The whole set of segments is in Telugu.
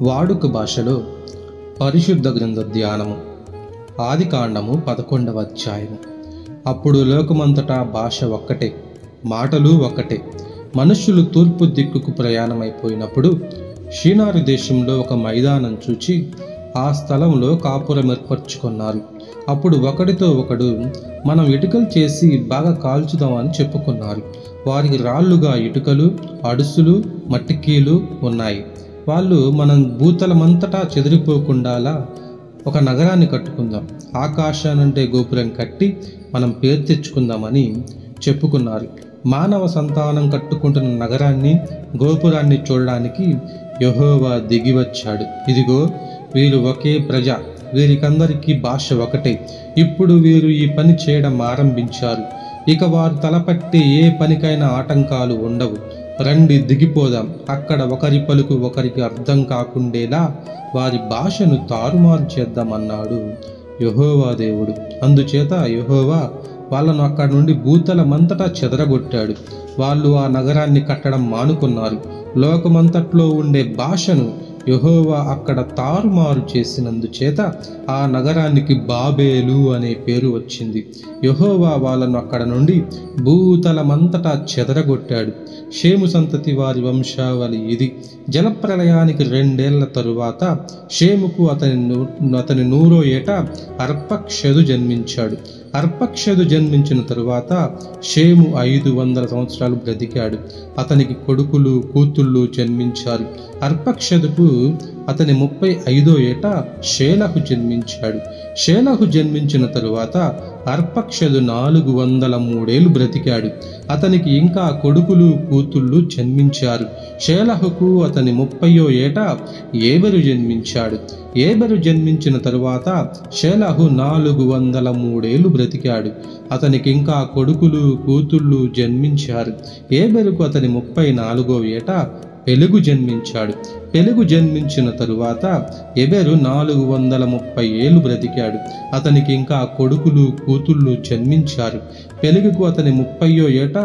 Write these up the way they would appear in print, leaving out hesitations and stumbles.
వాడుక భాషలో పరిశుద్ధ గ్రంథ ధ్యానము. ఆదికాండము 11వ అధ్యాయము. అప్పుడు లోకమంతటా భాష ఒక్కటే, మాటలు ఒక్కటే. మనుష్యులు తూర్పు దిక్కుకు ప్రయాణమైపోయినప్పుడు షీనారు దేశంలో ఒక మైదానం చూచి ఆ స్థలంలో కాపురం ఏర్పరచుకున్నారు. అప్పుడు ఒకడితో ఒకడు, మనం ఇటుకలు చేసి బాగా కాల్చుదామని చెప్పుకున్నారు. వారికి రాళ్లుగా ఇటుకలు, అడుసులు, మట్టికీలు ఉన్నాయి. వాళ్ళు, మనం భూతలమంతటా చెదిరిపోకుండాలా ఒక నగరాన్ని కట్టుకుందాం, ఆకాశానంటే గోపురం కట్టి మనం పేరు తెచ్చుకుందామని చెప్పుకున్నారు. మానవ సంతానం కట్టుకుంటున్న నగరాన్ని, గోపురాన్ని చూడడానికి యెహోవా దిగివచ్చాడు. ఇదిగో, వీరు ఒకే ప్రజ, వీరికందరికీ భాష ఒకటే. ఇప్పుడు వీరు ఈ పని చేయడం ఆరంభించారు. ఇక వారు తలపట్టే ఏ పనికైనా ఆటంకాలు ఉండవు. రండి, దిగిపోదాం. అక్కడ ఒకరి పలుకు ఒకరికి అర్థం కాకుండేలా వారి భాషను తారుమారు చేద్దామన్నాడు యెహోవా దేవుడు. అందుచేత యెహోవా వాళ్ళను అక్కడి నుండి భూతలమంతటా చెదరగొట్టాడు. వాళ్ళు ఆ నగరాన్ని కట్టడం మానుకున్నారు. లోకమంతట్లో ఉండే భాషను యెహోవా అక్కడ తారుమారు చేసినందుచేత ఆ నగరానికి బాబేలు అనే పేరు వచ్చింది. యెహోవా వాళ్ళను అక్కడ నుండి భూతలమంతటా చెదరగొట్టాడు. షేము సంతతి వారి వంశావళి ఇది. జలప్రలయానికి 2 ఏళ్ల తరువాత షేముకు అతని 100వ ఏట అర్పక్షదు జన్మించాడు. అర్పక్షదు జన్మించిన తరువాత షేము 500 సంవత్సరాలు బ్రతికాడు. అతనికి కొడుకులు, కూతుళ్ళు జన్మించారు. అర్పక్షదుకు అతని 35వ ఏట షేలహు జన్మించాడు. షేలహు జన్మించిన తరువాత అర్పక్షదు 403 ఏళ్ళు బ్రతికాడు. అతనికి ఇంకా కొడుకులు, కూతుళ్ళు జన్మించారు. షేలహుకు అతని 30వ ఏట ఏబెరు జన్మించాడు. ఏబెరు జన్మించిన తరువాత షేలహు 403 ఏళ్ళు బ్రతికాడు. అతనికి ఇంకా కొడుకులు, కూతుళ్ళు జన్మించారు. ఏబెరుకు అతని 34వ ఏట పెలెగు జన్మించాడు. పెలెగు జన్మించిన తరువాత ఎబెరు 430 ఏళ్ళు బ్రతికాడు. అతనికి ఇంకా కొడుకులు, కూతుళ్ళు జన్మించారు. పెలెగుకు అతని 30వ ఏట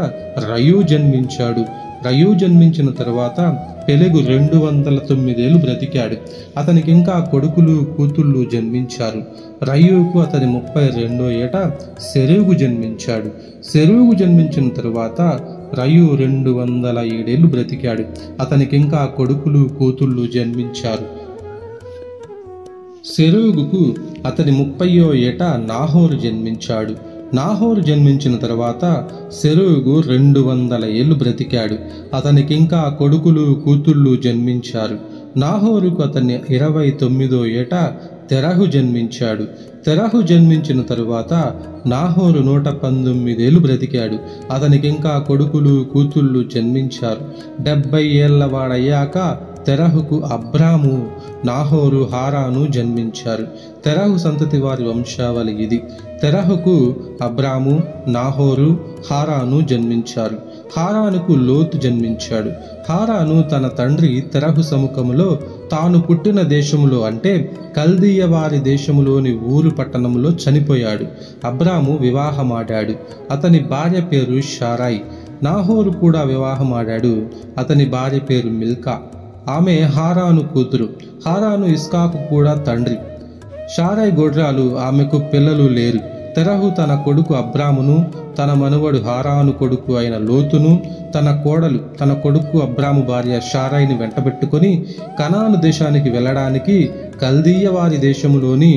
రయు జన్మించాడు. రయు జన్మించిన తరువాత పెలెగు 209 ఏళ్ళు బ్రతికాడు. అతనికి ఇంకా కొడుకులు, కూతుళ్ళు జన్మించారు. రయుకు అతని 32వ ఏట సెరూగు జన్మించాడు. సెరూగు జన్మించిన తరువాత రయు 207 ఏళ్ళు బ్రతికాడు. అతనికి ఇంకా కొడుకులు, కూతుళ్ళు జన్మించారు. సెరూగుకు అతని 30వ ఏట నాహోరు జన్మించాడు. నాహోరు జన్మించిన తరువాత సెరూగు 200 ఏళ్ళు బ్రతికాడు. అతనికి ఇంకా కొడుకులు, కూతుళ్ళు జన్మించారు. నాహోరుకు అతని 29వ ఏట తెరహు జన్మించాడు. తెరహు జన్మించిన తరువాత నాహోరు 119 ఏళ్ళు బ్రతికాడు. అతనికి ఇంకా కొడుకులు, కూతుళ్ళు జన్మించారు. 70 ఏళ్ల వాడయ్యాక తెరహుకు అబ్రాము, నాహోరు, హారాను జన్మించారు. తెరహు సంతతి వారి వంశావళి ఇది. తెరహుకు అబ్రాము, నాహోరు, హారాను జన్మించారు. హారానుకు లోతు జన్మించాడు. హారాను తన తండ్రి తెరహు సముఖములో తాను పుట్టిన దేశములో, అంటే కల్దీయ వారి దేశములోని ఊరు పట్టణంలో చనిపోయాడు. అబ్రాము వివాహమాడాడు. అతని భార్య పేరు షారాయి. నాహోరు కూడా వివాహమాడాడు. అతని భార్య పేరు మిల్కా. ఆమె హారాను కూతురు. హారాను ఇస్కాకు కూడా తండ్రి. షారాయి గొడ్రాలు, ఆమెకు పిల్లలు లేరు. తెరహు తన కొడుకు అబ్రామును, తన మనవడు హారాను కొడుకు అయిన లోతును, తన కొడుకు అబ్రాము భార్య షారాయిని వెంటబెట్టుకొని కనాను దేశానికి వెళ్ళడానికి కల్దీయ వారి దేశములోని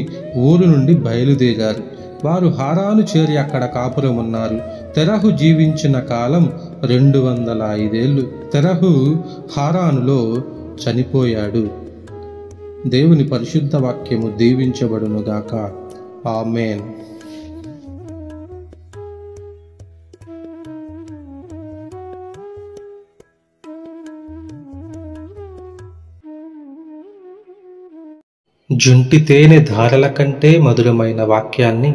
ఊరు నుండి బయలుదేరారు. వారు హారాను చేరి అక్కడ కాపురం ఉన్నారు. తెరహు జీవించిన కాలం 205 ఏళ్ళు. తెరహు హారానులో చనిపోయాడు. దేవుని పరిశుద్ధ వాక్యము దీవించబడునుగాక. ఆమేన్. జుంటి తేనె ధారల కంటే మధురమైన వాక్యాన్ని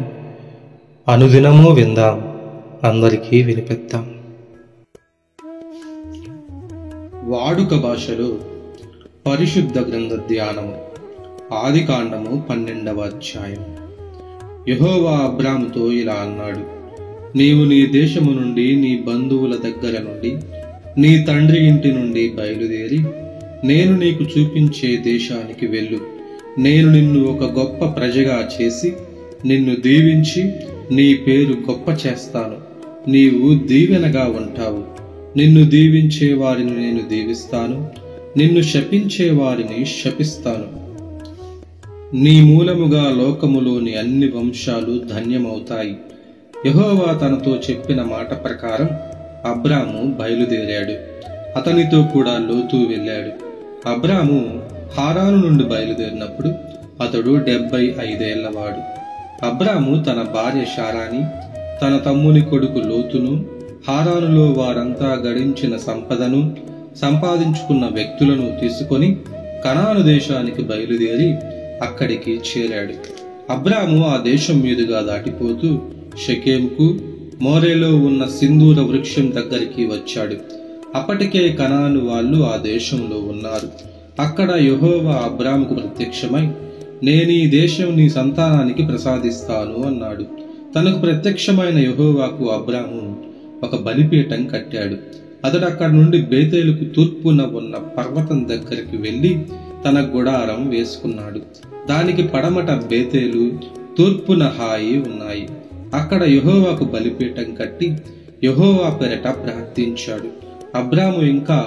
అనుదినము విందాం, అందరికీ వినిపిద్దాం. వాడుక భాషలో పరిశుద్ధ గ్రంథ ధ్యానము. ఆదికాండము 12వ అధ్యాయం. యెహోవా అబ్రాముతో ఇలా అన్నాడు, నీవు నీ దేశము నుండి, నీ బంధువుల దగ్గర నుండి, నీ తండ్రి ఇంటి నుండి బయలుదేరి నేను నీకు చూపించే దేశానికి వెళ్ళు. నేను నిన్ను ఒక గొప్ప ప్రజగా చేసి నిన్ను దీవించి నీ పేరు గొప్ప చేస్తాను. నీవు దీవెనగా ఉంటావు. నిన్ను దీవించే వారిని నేను దీవిస్తాను, నిన్ను శపించే వారిని శపిస్తాను. నీ మూలముగా లోకములోని అన్ని వంశాలు ధన్యమవుతాయి. యెహోవా తనతో చెప్పిన మాట ప్రకారం అబ్రాము బయలుదేరాడు. అతనితో కూడా లోతు వెళ్ళాడు. అబ్రాము హారాను నుండి బయలుదేరినప్పుడు అతడు 75 ఏళ్లవాడు. అబ్రాము తన భార్య శారాని, తన తమ్ముని కొడుకు లోతును, హారానులో వారంతా గడించిన సంపదను, సంపాదించుకున్న వ్యక్తులను తీసుకొని కనాను దేశానికి బయలుదేరి అక్కడికి చేరాడు. అబ్రాము ఆ దేశం మీదుగా దాటిపోతూ షెకెముకు, మోరేలో ఉన్న సింధూర వృక్షం దగ్గరికి వచ్చాడు. అప్పటికే కనాను వాళ్ళు ఆ దేశంలో ఉన్నారు. అక్కడ యెహోవా అబ్రాముకు ప్రత్యక్షమై, నేను ఈ దేశం నీ సంతానానికి ప్రసాదిస్తాను అన్నాడు. తనకు ప్రత్యక్షమైన యెహోవాకు అబ్రాము ఒక బలిపీఠం కట్టాడు. అతడు అక్కడి నుండి బేతేలుకు తూర్పున ఉన్న పర్వతం దగ్గరికి వెళ్లి తన గుడారం వేసుకున్నాడు. దానికి పడమట బేతేలు, తూర్పున హాయి ఉన్నాయి. అక్కడ యెహోవాకు బలిపీఠం కట్టి యెహోవా పేరట ప్రార్థించాడు. అబ్రాము ఇంకా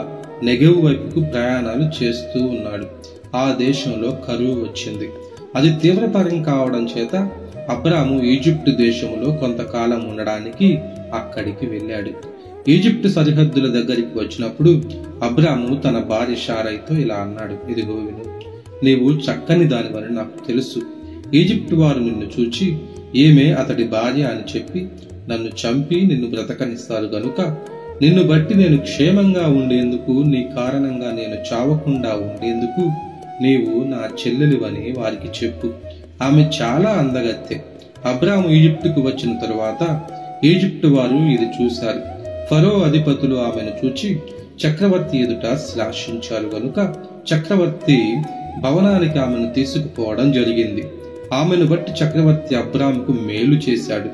నెగెవు వైపుకు ప్రయాణాలు చేస్తూ ఉన్నాడు. ఆ దేశంలో కరువు వచ్చింది. అది తీవ్రతరం కావడం చేత అబ్రాము ఈజిప్టు దేశంలో కొంతకాలం ఉండడానికి అక్కడికి వెళ్ళాడు. ఈజిప్టు సరిహద్దుల దగ్గరికి వచ్చినప్పుడు అబ్రాము తన భార్య శారైతో ఇలా అన్నాడు, ఇదిగో విను, నీవు చక్కని దానివని నాకు తెలుసు. ఈజిప్టు వారు నిన్ను చూచి ఈమె అతడి భార్య అని చెప్పి నన్ను చంపి నిన్ను బ్రతకనిస్తారు గనుక నిన్ను బట్టి నేను క్షేమంగా ఉండేందుకు, నీ కారణంగా నేను చావకుండా ఉండేందుకు నీవు నా చెల్లెలివని వారికి చెప్పు. ఆమె చాలా అందగత్తె. అబ్రాము ఈజిప్టుకు వచ్చిన తరువాత ఈజిప్టు వారు ఇది చూశారు. ఫరో అధిపతులు ఆమెను చూచి చక్రవర్తి ఎదుట శ్లాఘించారు గనుక చక్రవర్తి భవనానికి ఆమెను తీసుకుపోవడం జరిగింది. ఆమెను బట్టి చక్రవర్తి అబ్రాముకు మేలు చేశాడు.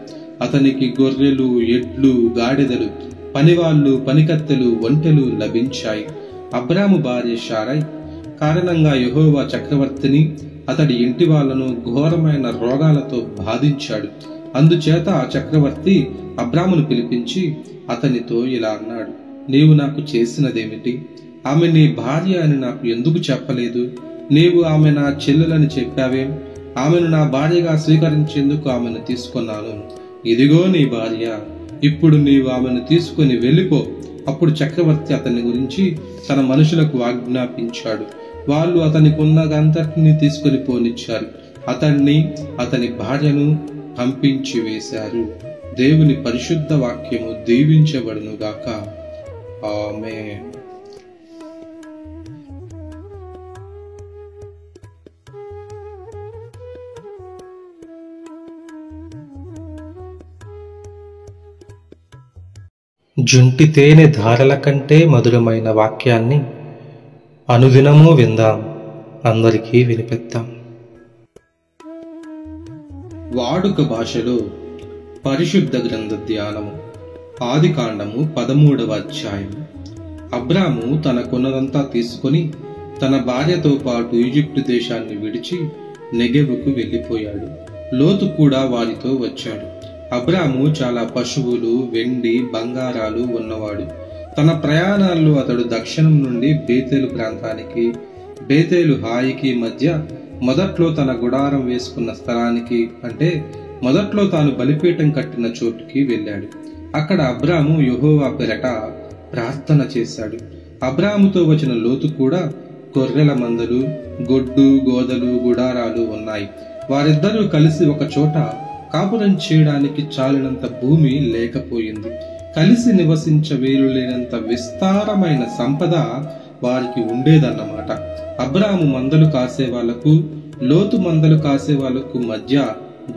అతనికి గొర్రెలు, ఎడ్లు, గాడిదలు, పనివాళ్లు, పనికత్తెలు, ఒంటెలు లభించాయి. అబ్రాము భార్య శారై కారణంగా యెహోవా చక్రవర్తిని, అతడి ఇంటి వాళ్లను ఘోరమైన రోగాలతో బాధించాడు. అందుచేత ఆ చక్రవర్తి అబ్రామును పిలిపించి అతనితో ఇలా అన్నాడు, నీవు నాకు చేసినదేమిటి? ఆమె నీ భార్య అని నాకు ఎందుకు చెప్పలేదు? నీవు ఆమె నా చెల్లెలని చెప్పావేం? ఆమెను నా భార్యగా స్వీకరించేందుకు ఆమెను తీసుకున్నాను. ఇదిగో నీ భార్య. ఇప్పుడు నీవు ఆమెను తీసుకుని వెళ్ళిపో. అప్పుడు చక్రవర్తి అతని గురించి తన మనుషులకు ఆజ్ఞాపించాడు. వాళ్ళు అతనికి ఉన్నదంతటిని తీసుకుని పోనిచ్చారు. అతన్ని, అతని భార్యను పంపించి వేశారు. దేవుని పరిశుద్ధ వాక్యము దీవించబడునుగాక. ఆమేన్. జుంటి తేనె ధారల కంటే మధురమైన వాక్యాన్ని అనుదినము విందాం, అందరికీ వినిపిద్దాం. వాడుక భాషలో పరిశుద్ధ గ్రంథ ధ్యానము. ఆదికాండము 13వ అధ్యాయము. అబ్రాము తనకున్నదంతా తీసుకుని తన భార్యతో పాటు ఈజిప్టు దేశాన్ని విడిచి నెగెవుకు వెళ్ళిపోయాడు. లోతు కూడా వారితో వచ్చాడు. అబ్రాము చాలా పశువులు, వెండి, బంగారాలు ఉన్నవాడు. తన ప్రయాణాల్లో అతడు దక్షిణం నుండి బేతేలు ప్రాంతానికి, బేతేలు హాయికి మధ్య మొదట్లో తన గుడారం వేసుకున్న స్థలానికి, అంటే మొదట్లో తాను బలిపీఠం కట్టిన చోటుకి వెళ్ళాడు. అక్కడ అబ్రాము యెహోవా పేరట ప్రార్థన చేశాడు. అబ్రాముతో వచ్చిన లోతు కూడా గొర్రెల మందలు, గొడ్డు, గోదలు, గుడారాలు ఉన్నాయి. వారిద్దరూ కలిసి ఒక చోట కాపురం చేయడానికి చాలినంత భూమి లేకపోయింది. కలిసి నివసించ వీలు లేనంత విస్తారమైన సంపద వారికి ఉండేదన్నమాట. అబ్రాము మందలు కాసే వాళ్లకు, లోతు మందలు కాసే వాళ్లకు మధ్య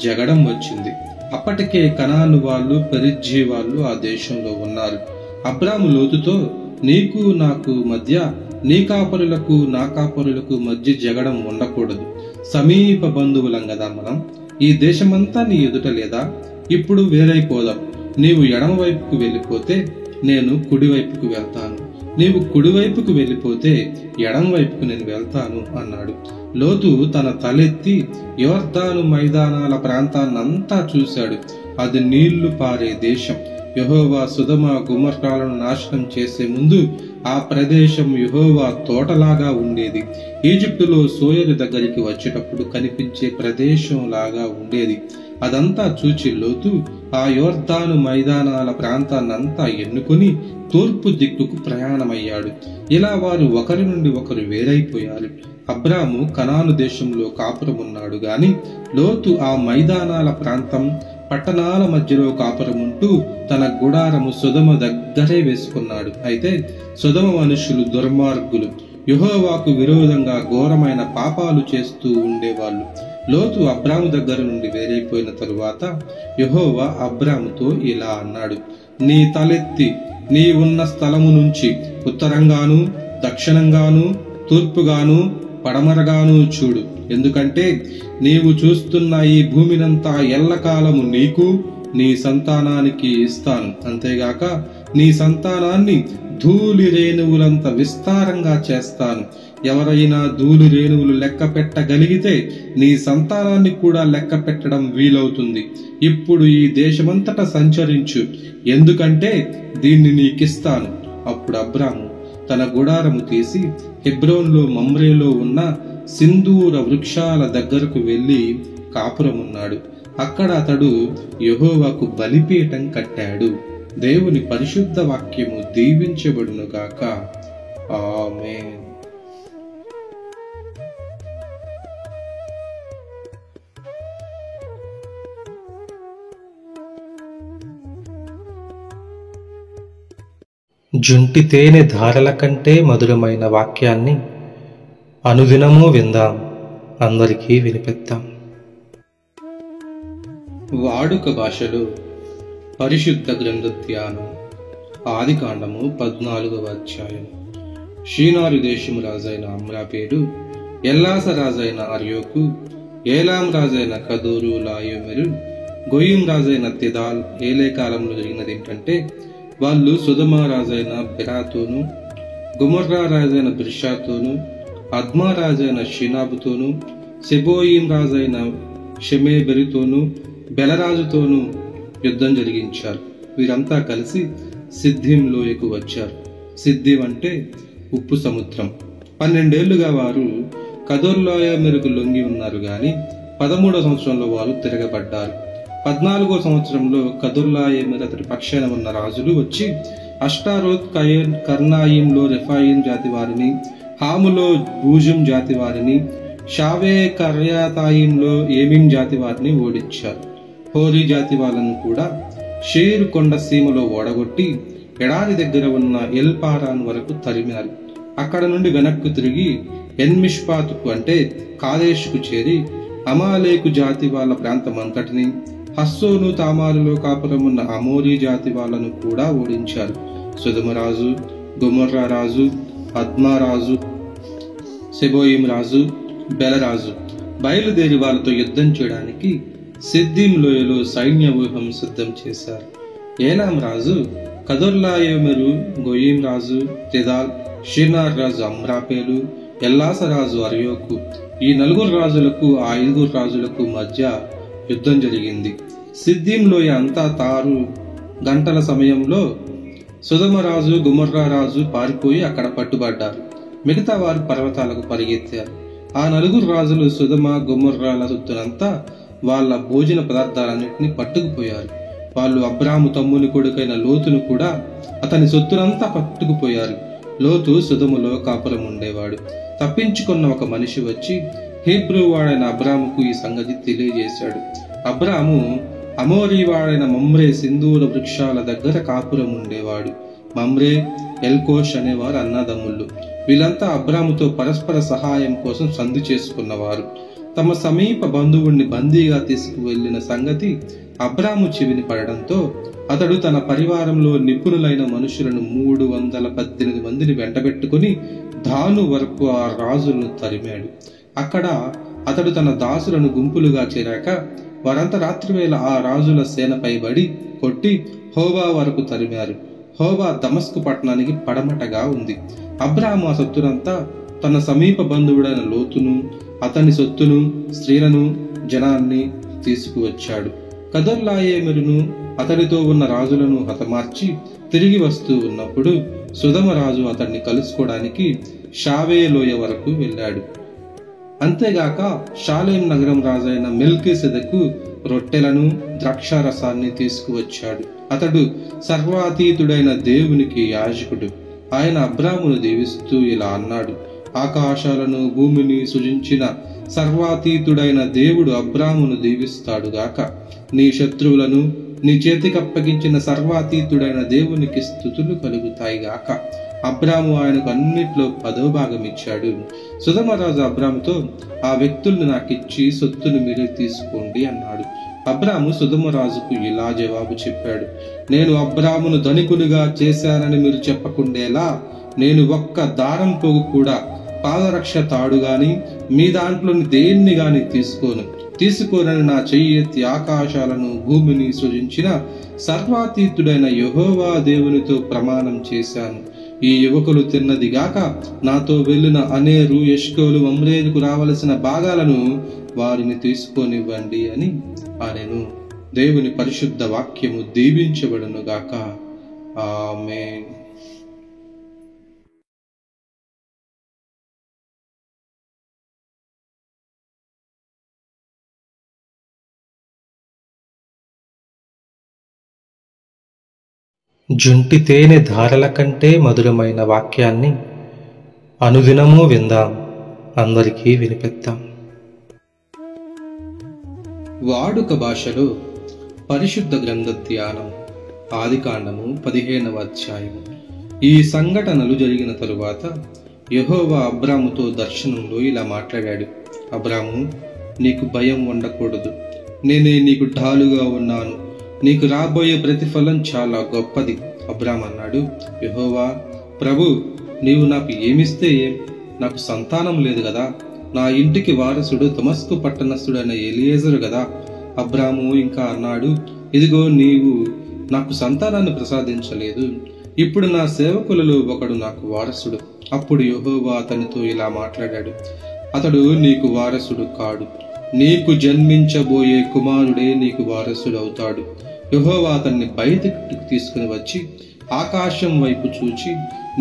జగడం వచ్చింది. అప్పటికే కనాను వాళ్ళు, పెరిజ్జీ వాళ్ళు ఆ దేశంలో ఉన్నారు. అబ్రాము లోతుతో, నీకు నాకు మధ్య, నీ కాపరులకు నా కాపరులకు మధ్య జగడం ఉండకూడదు. సమీప బంధువులం కదా మనం. ఈ దేశమంతా నీ ఎదుట లేదా? ఇప్పుడు వేరైపోదాం. నీవు ఎడమ వైపుకు వెళ్ళిపోతే నేను కుడి వైపుకు వెళ్తాను. నీవు కుడివైపుకు వెళ్ళిపోతే ఎడం వైపుకు నేను వెళ్తాను అన్నాడు. లోతు తన తలెత్తి యోర్దాను మైదానాల ప్రాంతాన్నంతా చూశాడు. అది నీళ్లు పారే దేశం. యెహోవా సొదొమ గొమొర్రాలను నాశనం చేసే ముందు ఆ ప్రదేశం యెహోవా తోటలాగా ఉండేది. ఈజిప్టులో సోయరు దగ్గరికి వచ్చేటప్పుడు కనిపించే ప్రదేశం లాగా ఉండేది. అదంతా చూచి లోతు ఆ యోర్దాను మైదానాల ప్రాంతాన్నంతా ఎన్నుకొని తూర్పు దిక్కుకు ప్రయాణమయ్యాడు. ఇలా వారు ఒకరి నుండి ఒకరు వేరైపోయారు. అబ్రాము కనాను దేశంలో కాపురమున్నాడు గాని లోతు ఆ మైదానాల ప్రాంతం పట్టణాల మధ్యలో కాపురముంటూ తన గుడారము సొదొమ దగ్గరే వేసుకున్నాడు. అయితే సొదొమ మనుషులు దుర్మార్గులు, యెహోవాకు విరోధంగా ఘోరమైన పాపాలు చేస్తూ ఉండేవాళ్ళు. లోతు అబ్రాము దగ్గర నుండి వేరైపోయిన తరువాత యెహోవా అబ్రాముతో ఇలా అన్నాడు, నీ తలెత్తి నీ ఉన్న స్థలము నుంచి ఉత్తరంగాను దక్షిణంగాను తూర్పుగాను పడమరగాను చూడు. ఎందుకంటే నీవు చూస్తున్న ఈ భూమినంతా ఎల్లకాలము నీకు నీ సంతానానికి ఇస్తాను. అంతేగాక నీ సంతానాన్ని ధూళి రేణువులంత విస్తారంగా చేస్తాను. ఎవరైనా ధూళి రేణువులు లెక్క పెట్టగలిగితే నీ సంతానాన్ని కూడా లెక్క పెట్టడం వీలవుతుంది. ఇప్పుడు ఈ దేశమంతటా సంచరించు, ఎందుకంటే దీన్ని నీకిస్తాను. అప్పుడు అబ్రాము తన గుడారము తీసి హెబ్రోన్లో మమ్రేలో ఉన్న సింధూర వృక్షాల దగ్గరకు వెళ్లి కాపురమున్నాడు. అక్కడ అతడు యెహోవాకు బలిపీఠం కట్టాడు. దేవుని పరిశుద్ధ వాక్యము దీవించబడునుగాక. ఆమేన్. జుంటి తేనె ధారల కంటే మధురమైన వాక్యాన్ని అనుదినము విందాం, అందరికీ వినిపిద్దాం. వాడుక భాషలో పరిశుద్ధ గ్రంథ ధ్యానం. ఆదికాండము 14వ అధ్యాయం. షీనారు దేశము రాజైన అమ్రాపేలు, ఎల్లాస రాజైన అర్యోకు, ఏలాం రాజైన కదోరు లాయోమెరు, గోయిం రాజైన తిదాల్ ఏలే కాలంలో జరిగినది ఏంటంటే, వాళ్ళు సొదొమ రాజైన బెరాతోను, గొమొర్రా రాజైన బిర్షాతోను, అద్మా రాజైన షినాబుతోను, సెబోయిం రాజైన షెమేబెరుతోను, బెలరాజుతోను యుద్ధం జరిగించారు. వీరంతా కలిసి సిద్ధిం లోయకు వచ్చారు. సిద్ధిం అంటే ఉప్పు సముద్రం. 12 ఏళ్లుగా వారు కదోర్లాయోమెరుకు లొంగి ఉన్నారు గాని 13వ సంవత్సరంలో వారు తిరగబడ్డారు. 14వ సంవత్సరంలో కదొర్లాయోమెరు అతడి పక్షాన ఉన్న రాజులు వచ్చి అష్టారోత్ కర్నాయింలో రెఫాయిం జాతి వారిని, హాములో బూజుం జాతి వారిని, షావే కర్యాతాయింలో ఏమీం జాతి వారిని ఓడించారు. హోరీ జాతి వాళ్ళను కూడా షేరు కొండ సీమలో ఓడగొట్టి ఎడారి దగ్గర ఉన్న ఎల్పారాన్ వరకు తరిమారు. అక్కడ నుండి వెనక్కు తిరిగి ఎన్మిష్పాతుకు అంటే కాదేశుకు చేరి అమాలేకు జాతి వాళ్ళ ప్రాంతమంతటిని, హస్సోను తామారులో కాపురమున్న అమోరీ జాతి వాళ్ళను కూడా ఓడించారు. సొదొమ రాజు, గొమొర్రా రాజు, అద్మా రాజు, సెబోయిం రాజు, బెలరాజు బయలుదేరి వాళ్ళతో యుద్ధం చేయడానికి సిద్దిం లోయలో సైన్య వ్యూహం సిద్ధం చేశారు. ఏలాం రాజు కదొర్లాయోమెరు, గోయిం రాజు తిదాల్, షీనార్ రాజు అమ్రాపేలు, ఎల్లాస రాజు అర్యోకు, ఈ 4 రాజులకు ఆ 5 రాజులకు మధ్య యుద్ధం జరిగింది. సిద్దిం లోయ అంతా 6 గంటల సమయంలో సొదొమ రాజు, గొమొర్రా రాజు పారిపోయి అక్కడ పట్టుబడ్డారు. మిగతా వారు పర్వతాలకు పరిగెత్తారు. ఆ 4 రాజులు సొదొమ గొమొర్రాల సొత్తునంతా వాళ్ళ భోజన పదార్థాలన్నింటినీ పట్టుకుపోయారు. వాళ్ళు అబ్రాము తమ్ముని కొడుకైన లోతును కూడా అతని సొత్తునంతా పట్టుకుపోయారు. లోతు సొదొమలో కాపురం ఉండేవాడు. తప్పించుకున్న ఒక మనిషి వచ్చి హీబ్రూ వాడైన అబ్రాముకు ఈ సంగతి తెలియజేశాడు. అబ్రాము అమోరీ వాడైన మమ్రే సింధూర వృక్షాల దగ్గర కాపురం ఉండేవాడు. మమ్రే, ఎల్కోష్ అనేవారు అన్నదమ్ముళ్ళు. వీళ్ళంతా అబ్రాముతో పరస్పర సహాయం కోసం సంధి చేసుకున్నవారు. తమ సమీప బంధువుణ్ణి బందీగా తీసుకువెళ్లిన సంగతి అబ్రాము చెవిని పడడంతో అతడు తన పరివారంలో నిపుణులైన మనుషులను 318 మందిని వెంటబెట్టుకుని దాను వరకు ఆ రాజులను తరిమాడు. అక్కడ అతడు తన దాసులను గుంపులుగా చేరాక వారంతా రాత్రివేళ ఆ రాజుల సేనపై బడి కొట్టి హోబా వరకు తరిమారు. హోవా దమస్కు పట్టణానికి పడమటగా ఉంది. అబ్రాము ఆ సొత్తునంతా తన సమీప బంధువుడైన లోతును, అతని సొత్తును, స్త్రీలను, జనాన్ని తీసుకువచ్చాడు. కదొర్లాయేమెరును అతడితో ఉన్న రాజులను హతమార్చి తిరిగి వస్తూ ఉన్నప్పుడు సుధమరాజు అతన్ని కలుసుకోవడానికి షావే లోయ వరకు వెళ్ళాడు. అంతేగాక షాలేం నగరం రాజైన మెల్కీసెదెకు రొట్టెలను, ద్రాక్షారసాన్ని తీసుకువచ్చాడు. అతడు సర్వాతీతుడైన దేవునికి యాజకుడు. ఆయన అబ్రామును దీవిస్తూ ఇలా అన్నాడు: ఆకాశాలను భూమిని సృజించిన సర్వాతీతుడైన దేవుడు అబ్రామును దీవిస్తాడుగాక. నీ శత్రువులను నీ చేతికప్పగించిన సర్వాతీతుడైన దేవునికి స్తుతులు కలుగుతాయిగాక. అబ్రాము ఆయనకు అన్నిట్లో 10వ భాగం ఇచ్చాడు. సుధమరాజు అబ్రాముతో, ఆ వ్యక్తుల్ని నాకిచ్చి సొత్తును మీరే తీసుకోండి అన్నాడు. అబ్రాము సుధమరాజుకు ఇలా జవాబు చెప్పాడు: నేను అబ్రామును ధనికునిగా చేశానని మీరు చెప్పకుండేలా నేను ఒక్క దారం పోగు కూడా, పాదరక్ష తాడు గాని మీ దాంట్లోని దేన్ని గాని తీసుకోనని నా చెయ్యి ఎత్తి ఆకాశాలను భూమిని సృజించిన సర్వాతీతుడైన యెహోవా దేవునితో ప్రమాణం చేశాను. ఈ యువకులు తిన్నదిగాక నాతో వెళ్ళిన అనేరు, ఎష్కోలు, మమ్రేరుకు రావలసిన భాగాలను వారిని తీసుకొనివ్వండి అని అనెను. దేవుని పరిశుద్ధ వాక్యము దీవించబడునుగాక. ఆమేన్. జుంటి తేనె ధారల కంటే మధురమైన వాక్యాన్ని అనుదినము విందాం, అందరికీ వినిపిద్దాం. వాడుక భాషలో పరిశుద్ధ గ్రంథ ధ్యానం. ఆదికాండము 15వ అధ్యాయము. ఈ సంఘటనలు జరిగిన తరువాత యెహోవా అబ్రాముతో దర్శనంలో ఇలా మాట్లాడాడు: అబ్రాము, నీకు భయం ఉండకూడదు. నేనే నీకు ఢాలుగా ఉన్నాను. నీకు రాబోయే ప్రతిఫలం చాలా గొప్పది. అబ్రాము అన్నాడు: యెహోవా ప్రభు, నీవు నాకు ఏమిస్తే ఏం? నాకు సంతానం లేదు కదా. నా ఇంటికి వారసుడు దమస్కు పట్టణస్థుడైన ఎలియేజరు కదా. అబ్రాము ఇంకా అన్నాడు: ఇదిగో, నీవు నాకు సంతానాన్ని ప్రసాదించలేదు. ఇప్పుడు నా సేవకులలో ఒకడు నాకు వారసుడు. అప్పుడు యెహోవా అతనితో ఇలా మాట్లాడాడు: అతడు నీకు వారసుడు కాడు. నీకు జన్మించబోయే కుమారుడే నీకు వారసుడు అవుతాడు. యెహోవా అతన్ని బయటికి తీసుకుని వచ్చి ఆకాశం వైపు చూచి,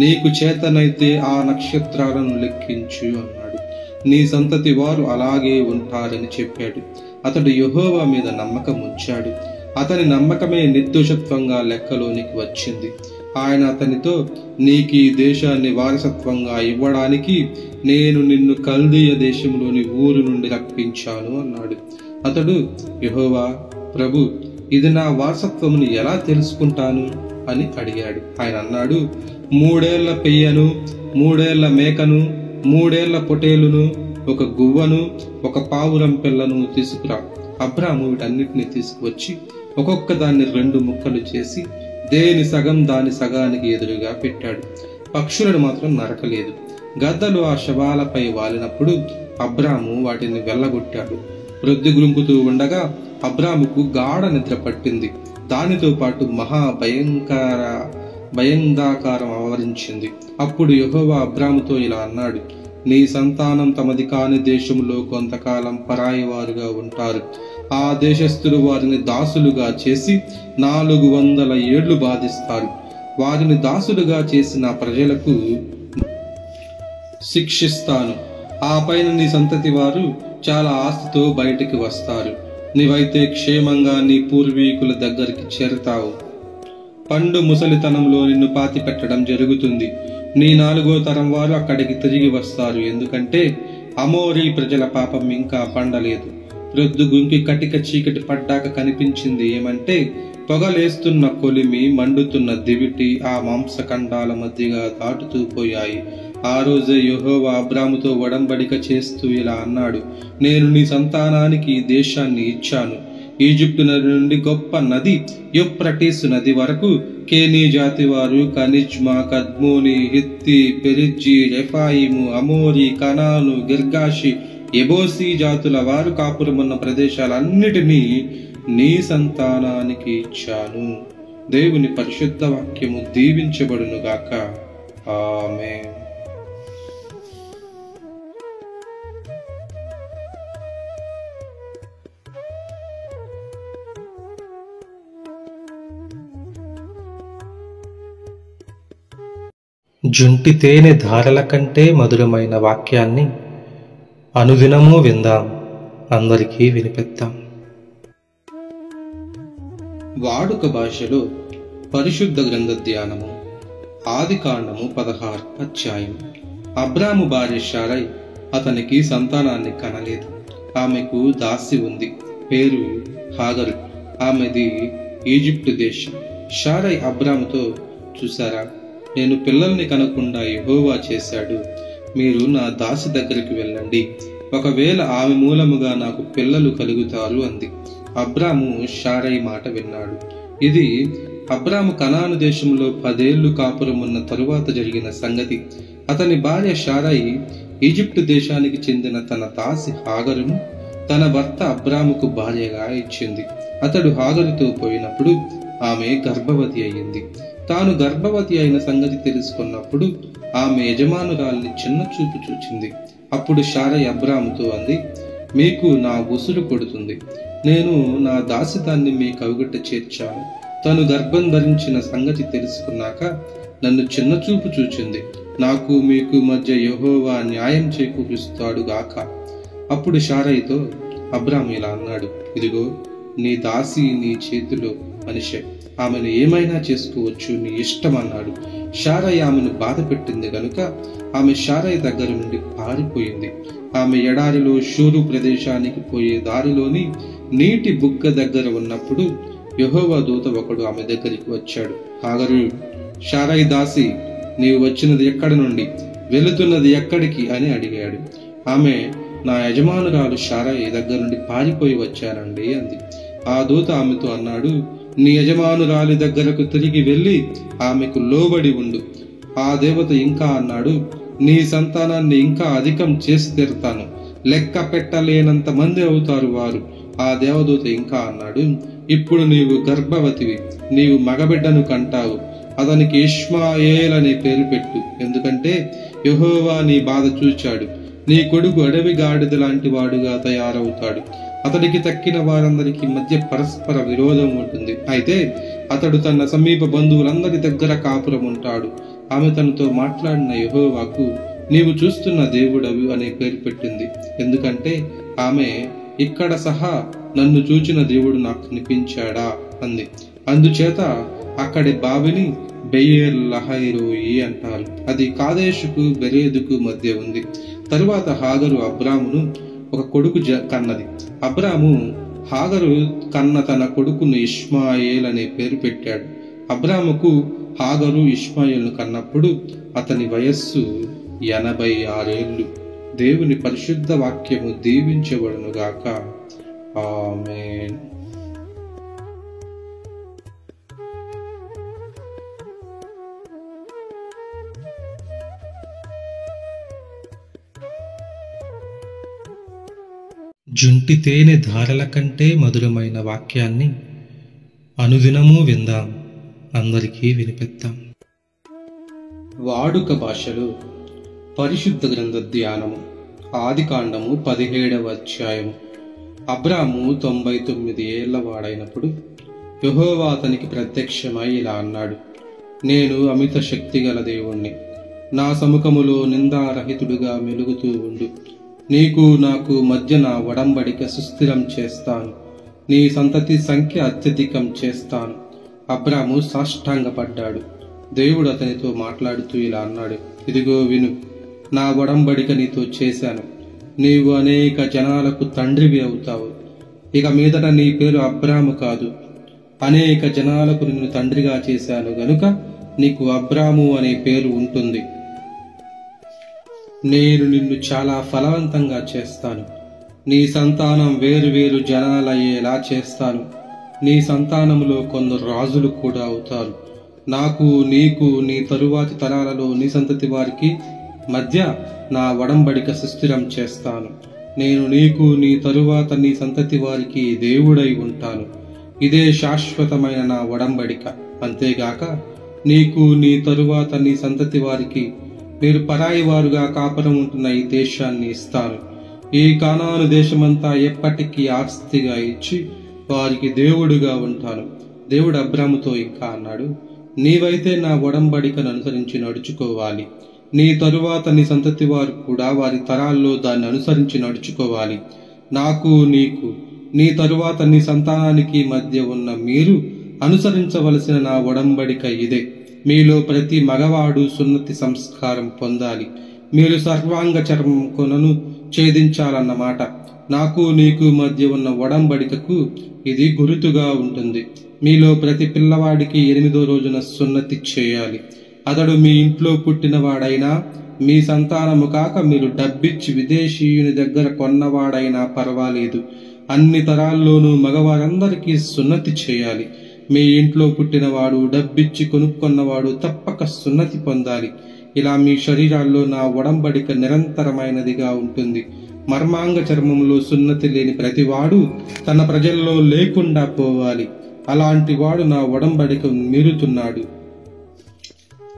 నీకు చేతనైతే ఆ నక్షత్రాలను లెక్కించు అన్నాడు. నీ సంతతి వారు అలాగే ఉంటారని చెప్పాడు. అతడు యెహోవా మీద నమ్మకం ఉంచాడు. అతని నమ్మకమే నిర్దోషత్వంగా లెక్కలోనికి వచ్చింది. ఆయన అతనితో, నీకు ఈ దేశాన్ని వారసత్వంగా ఇవ్వడానికి నేను నిన్ను కల్దీయ దేశంలోని ఊరు నుండి రప్పించాను అన్నాడు. అతడు, యెహోవా ప్రభు, ఇది నా వారసత్వమును ఎలా తెలుసుకుంటాను అని అడిగాడు. ఆయన అన్నాడు: 3 ఏళ్ల పెయ్యను, 3 ఏళ్ల మేకను, 3 ఏళ్ల పొటేలును, ఒక గువ్వను, ఒక పావురం పిల్లను తీసుకురా. అబ్రాము వీటన్నిటిని తీసుకువచ్చి ఒక్కొక్క దాన్ని 2 ముక్కలు చేసి దేని సగం దాని సగానికి ఎదురుగా పెట్టాడు. పక్షులను మాత్రం నరకలేదు. గద్దలు ఆ శవాలపై వాలినప్పుడు అబ్రాము వాటిని వెళ్ళగొట్టాడు. ప్రొద్దు గురుంపుతూ ఉండగా అబ్రాముకు గాఢ నిద్ర పట్టింది. దానితో పాటు మహా భయందాకారం ఆవరించింది. అప్పుడు యెహోవా అబ్రాముతో ఇలా అన్నాడు: నీ సంతానం తమది కాని దేశంలో కొంతకాలం పరాయి వారుగా ఉంటారు. ఆ దేశస్థులు వారిని దాసులుగా చేసి 400 ఏళ్లు బాధిస్తారు. వారిని దాసులుగా చేసిన ప్రజలకు శిక్షిస్తాను. ఆ పైన నీ సంతతి వారు చాలా ఆస్తితో బయటికి వస్తారు. నీవైతే క్షేమంగా నీ పూర్వీకుల దగ్గరికి చేరతావు. పండు ముసలితనంలో నిన్ను పాతి పెట్టడం జరుగుతుంది. నీ 4వ తరం వారు అక్కడికి తిరిగి వస్తారు. ఎందుకంటే అమోరీ ప్రజల పాపం ఇంకా పండలేదు. ప్రొద్దు గుంకి కటిక చీకటి పడ్డాక కనిపించింది ఏమంటే, పొగలేస్తున్న కొలిమి, మండుతున్న దివిటి ఆ మాంసఖండాల మధ్యగా దాటుతూ పోయాయి. ఆ రోజే యెహోవా అబ్రాముతో ఒడంబడిక చేస్తూ ఇలా అన్నాడు: నేను నీ సంతానానికి ఈ దేశాన్ని ఇచ్చాను. ఈజిప్టు నది నుండి గొప్ప నది యూఫ్రటీసు నది వరకు కేనీ జాతి వారు, కనిజ్మా, కద్మోని, హిత్తి, పెరిజ్జి, రెఫాయిము, అమోరి, కనాను, గిర్గాషి, ఎబోసి జాతుల వారు కాపురమున్న ప్రదేశాలన్నిటినీ నీ సంతానానికి ఇచ్చాను. దేవుని పరిశుద్ధ వాక్యము దీవించబడునుగాక. ఆమేన్. జుంటి తేనె ధారల కంటే మధురమైన వాక్యాన్ని అనుదినము విందాం, అందరికీ వినిపిద్దాం. వాడుక భాషలో పరిశుద్ధ గ్రంథ ధ్యానము. ఆదికాండము 16వ అధ్యాయం. అబ్రాము భార్య శారై అతనికి సంతానాన్ని కనలేదు. ఆమెకు దాసి ఉంది, పేరు హాగరు. ఆమెది ఈజిప్టు దేశం. శారై అబ్రాముతో, చూసారా, నేను పిల్లల్ని కనకుండా యెహోవా చేశాడు. మీరు నా దాసి దగ్గరికి వెళ్ళండి, ఒకవేళ ఆమె మూలముగా నాకు పిల్లలు కలుగుతారు అంది. అబ్రాము శారై మాట విన్నాడు. ఇది అబ్రాము కనాను దేశంలో 10 ఏళ్లు కాపురం ఉన్న తరువాత జరిగిన సంగతి. అతని భార్య శారై ఈజిప్టు దేశానికి చెందిన తన దాసి హాగరును తన భర్త అబ్రాముకు భార్యగా ఇచ్చింది. అతడు హాగరుతో పోయినప్పుడు ఆమె గర్భవతి అయ్యింది. తాను గర్భవతి అయిన సంగతి తెలుసుకున్నప్పుడు ఆమె యజమానురాల్ని చిన్న చూపు చూచింది. అప్పుడు శారై అబ్రాముతో అంది, మీకు నా ఉసురు కొడుతుంది. నేను నా దాసిదాన్ని మీ కవిగట్ట చేర్చాను. తను గర్భం ధరించిన సంగతి తెలుసుకున్నాక నన్ను చిన్న చూపు చూచింది. నాకు మీకు మధ్య యెహోవా న్యాయం చేకూరుస్తాడు గాక. అప్పుడు శారైతో అబ్రాము ఇలా అన్నాడు, ఇదిగో నీ దాసి నీ చేతిలో మనిషే, ఆమెను ఏమైనా చేసుకోవచ్చు, నీ ఇష్టం అన్నాడు. శారై ఆమెను బాధ పెట్టింది గనుక ఆమె శారై దగ్గర నుండి పారిపోయింది. ఆమె ఎడారిలో షూరు ప్రదేశానికి పోయే దారిలోని నీటి బుగ్గ దగ్గర ఉన్నప్పుడు యెహోవా దూత ఒకడు ఆమె దగ్గరికి వచ్చాడు. హాగరు, శారై దాసి, నీవు వచ్చినది ఎక్కడి నుండి, వెళుతున్నది ఎక్కడికి అని అడిగాడు. ఆమె, నా యజమానురాలు శారై దగ్గర నుండి పారిపోయి వచ్చానండి అంది. ఆ దూత ఆమెతో అన్నాడు, నీ యజమానురాలి దగ్గరకు తిరిగి వెళ్ళి ఆమెకు లోబడి ఉండు. ఆ దేవత ఇంకా అన్నాడు, నీ సంతానాన్ని ఇంకా అధికం చేసి తీరుతాను, లెక్క పెట్టలేనంత మంది అవుతారు వారు. ఆ దేవదూత ఇంకా అన్నాడు, ఇప్పుడు నీవు గర్భవతివి, నీవు మగబిడ్డను కంటావు. అతనికి ఇష్మాయేల్ అనే పేరు పెట్టు, ఎందుకంటే యెహోవా నీ బాధ చూచాడు. నీ కొడుకు అడవి గాడిద లాంటి వాడుగా తయారవుతాడు. అతడికి తక్కిన వారందరికీ మధ్య పరస్పర విరోధం ఉంటుంది. అయితే అతడు తన సమీప బంధువులందరి దగ్గర కాపురం ఉంటాడు. ఆమె తనతో మాట్లాడిన యెహోవాకు నీవు చూస్తున్న దేవుడవి అనే పేరు పెట్టింది, ఎందుకంటే ఆమె ఇక్కడ సహా నన్ను చూచిన దేవుడు నాకు కనిపించాడా అంది. అందుచేత అక్కడి బావిని బెయేర్ లహైరోయి అంటారు. అది కాదేశుకు బెరేదుకు మధ్య ఉంది. తరువాత హాగరు అబ్రామును ఒక కొడుకు కన్నది. అబ్రాము హాగరు కన్న తన కొడుకును ఇష్మాయేల్ అనే పేరు పెట్టాడు. అబ్రాముకు హాగరు ఇష్మాయేల్ను కన్నప్పుడు అతని వయస్సు 86 ఏళ్ళు. దేవుని పరిశుద్ధ వాక్యము దీవించబడునుగాక. ఆమేన్. జుంటి తేనె ధారల కంటే మధురమైన వాక్యాన్ని అనుదినము విందాం, అందరికీ వినిపిద్దాం. వాడుక భాషలో పరిశుద్ధ గ్రంథ ధ్యానము. ఆదికాండము 17వ అధ్యాయము. అబ్రాము 99 ఏళ్ల వాడైనప్పుడు యెహోవా అతనికి ప్రత్యక్షమై ఇలా అన్నాడు, నేను అమిత శక్తి గల దేవుణ్ణి. నా సముఖములో నిందారహితుడుగా మెలుగుతూ ఉండు. నీకు నాకు మధ్య నా ఒడంబడిక సుస్థిరం చేస్తాను. నీ సంతతి సంఖ్య అత్యధికం చేస్తాను. అబ్రాము సాష్టాంగపడ్డాడు. దేవుడు అతనితో మాట్లాడుతూ ఇలా అన్నాడు, ఇదిగో విను, నా ఒడంబడిక నీతో చేశాను. నీవు అనేక జనాలకు తండ్రివి అవుతావు. ఇక మీదట నీ పేరు అబ్రాము కాదు, అనేక జనాలకు నిన్ను తండ్రిగా చేశాను గనుక నీకు అబ్రాము అనే పేరు ఉంటుంది. నేను నిన్ను చాలా ఫలవంతంగా చేస్తాను. నీ సంతానం వేరు వేరు జనాలయ్యేలా చేస్తాను. నీ సంతానములో కొందరు రాజులు కూడా అవుతారు. నాకు నీకు నీ తరువాతి తరాలలో నీ సంతతి వారికి మధ్య నా ఒడంబడిక సుస్థిరం చేస్తాను. నేను నీకు నీ తరువాత నీ సంతతి వారికి దేవుడై ఉంటాను. ఇదే శాశ్వతమైన నా ఒడంబడిక. అంతేగాక నీకు నీ తరువాత నీ సంతతి వారికి మీరు పరాయి వారుగా కాపురం ఉంటున్న ఈ దేశాన్ని ఇస్తాను. ఈ కానాను దేశమంతా ఎప్పటికీ ఆస్తిగా ఇచ్చి వారికి దేవుడుగా ఉంటాను. దేవుడు అబ్రాముతో ఇంకా అన్నాడు, నీవైతే నా ఒడంబడికను అనుసరించి నడుచుకోవాలి. నీ తరువాత నీ సంతతి వారు కూడా వారి తరాల్లో దాన్ని అనుసరించి నడుచుకోవాలి. నాకు నీకు నీ తరువాత నీ సంతానానికి మధ్య ఉన్న మీరు అనుసరించవలసిన నా ఒడంబడిక ఇదే. మీలో ప్రతి మగవాడు సున్నతి సంస్కారం పొందాలి. మీరు సర్వాంగ చర్మం కొనను ఛేదించాలన్నమాట. నాకు నీకు మధ్య ఉన్న ఒడంబడికకు ఇది గురుతుగా ఉంటుంది. మీలో ప్రతి పిల్లవాడికి 8వ రోజున సున్నతి చేయాలి. అతడు మీ ఇంట్లో పుట్టినవాడైనా మీ సంతానము కాక మీరు డబ్బిచ్చి విదేశీయుని దగ్గర కొన్నవాడైనా పర్వాలేదు. అన్ని తరాల్లోనూ మగవారందరికీ సున్నతి చేయాలి. మీ ఇంట్లో పుట్టినవాడు డబ్బిచ్చి కొనుక్కున్నవాడు తప్పక సున్నతి పొందాలి. ఇలా మీ శరీరాల్లో నా ఒడంబడిక నిరంతరమైనదిగా ఉంటుంది. మర్మాంగ చర్మంలో సున్నతి లేని ప్రతివాడు తన ప్రజల్లో లేకుండా పోవాలి. అలాంటి వాడు నా ఒడంబడిక మీరుతున్నాడు.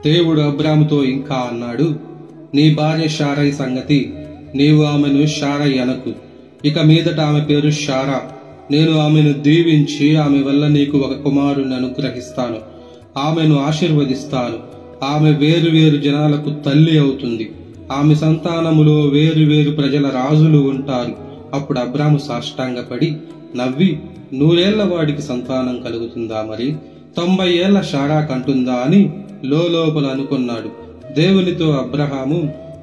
దేవుడు అబ్రాముతో ఇంకా అన్నాడు, నీ భార్య శారై సంగతి నీవు ఆమెను శారై అనకు. ఇక మీదట ఆమె పేరు శారా. నేను ఆమెను దీవించి ఆమె వల్ల నీకు ఒక కుమారుని అనుగ్రహిస్తాను. ఆమెను ఆశీర్వదిస్తాను. ఆమె వేరు జనాలకు తల్లి అవుతుంది. ఆమె సంతానములో వేరు ప్రజల రాజులు ఉంటారు. అప్పుడు అబ్రాము సాష్టాంగపడి నవ్వి, 100 వాడికి సంతానం కలుగుతుందా, మరి 90 ఏళ్ల శారా కంటుందా అని లోపల అనుకున్నాడు. దేవునితో అబ్రహాము,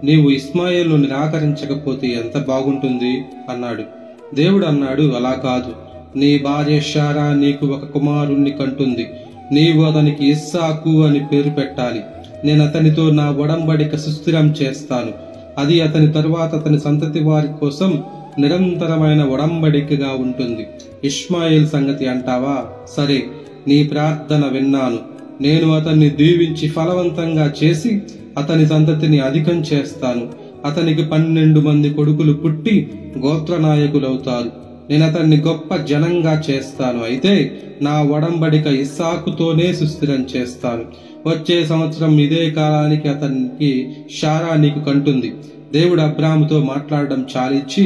నీవు ఇస్మాయేలును నిరాకరించకపోతే ఎంత బాగుంటుంది అన్నాడు. దేవుడు అన్నాడు, అలా కాదు. నీ భార్య శారా నీకు ఒక కుమారుణ్ణి కంటుంది. నీవు అతనికి ఇస్సాకు అని పేరు పెట్టాలి. నేను అతనితో నా ఒడంబడిక సుస్థిరం చేస్తాను. అది అతని తరువాత అతని సంతతి వారి కోసం నిరంతరమైన ఒడంబడికగా ఉంటుంది. ఇష్మాయేల్ సంగతి అంటావా? సరే, నీ ప్రార్థన విన్నాను. నేను అతన్ని దీవించి ఫలవంతంగా చేసి అతని సంతతిని అధికం చేస్తాను. అతనికి 12 మంది కొడుకులు పుట్టి గోత్రనాయకులవుతారు. నేను అతన్ని గొప్ప జనంగా చేస్తాను. అయితే నా ఒడంబడిక ఇస్సాకుతోనే సుస్థిరం చేస్తాను. వచ్చే సంవత్సరం ఇదే కాలానికి అతనికి శారా నీకు కంటుంది. దేవుడు అబ్రాముతో మాట్లాడడం చాలిచ్చి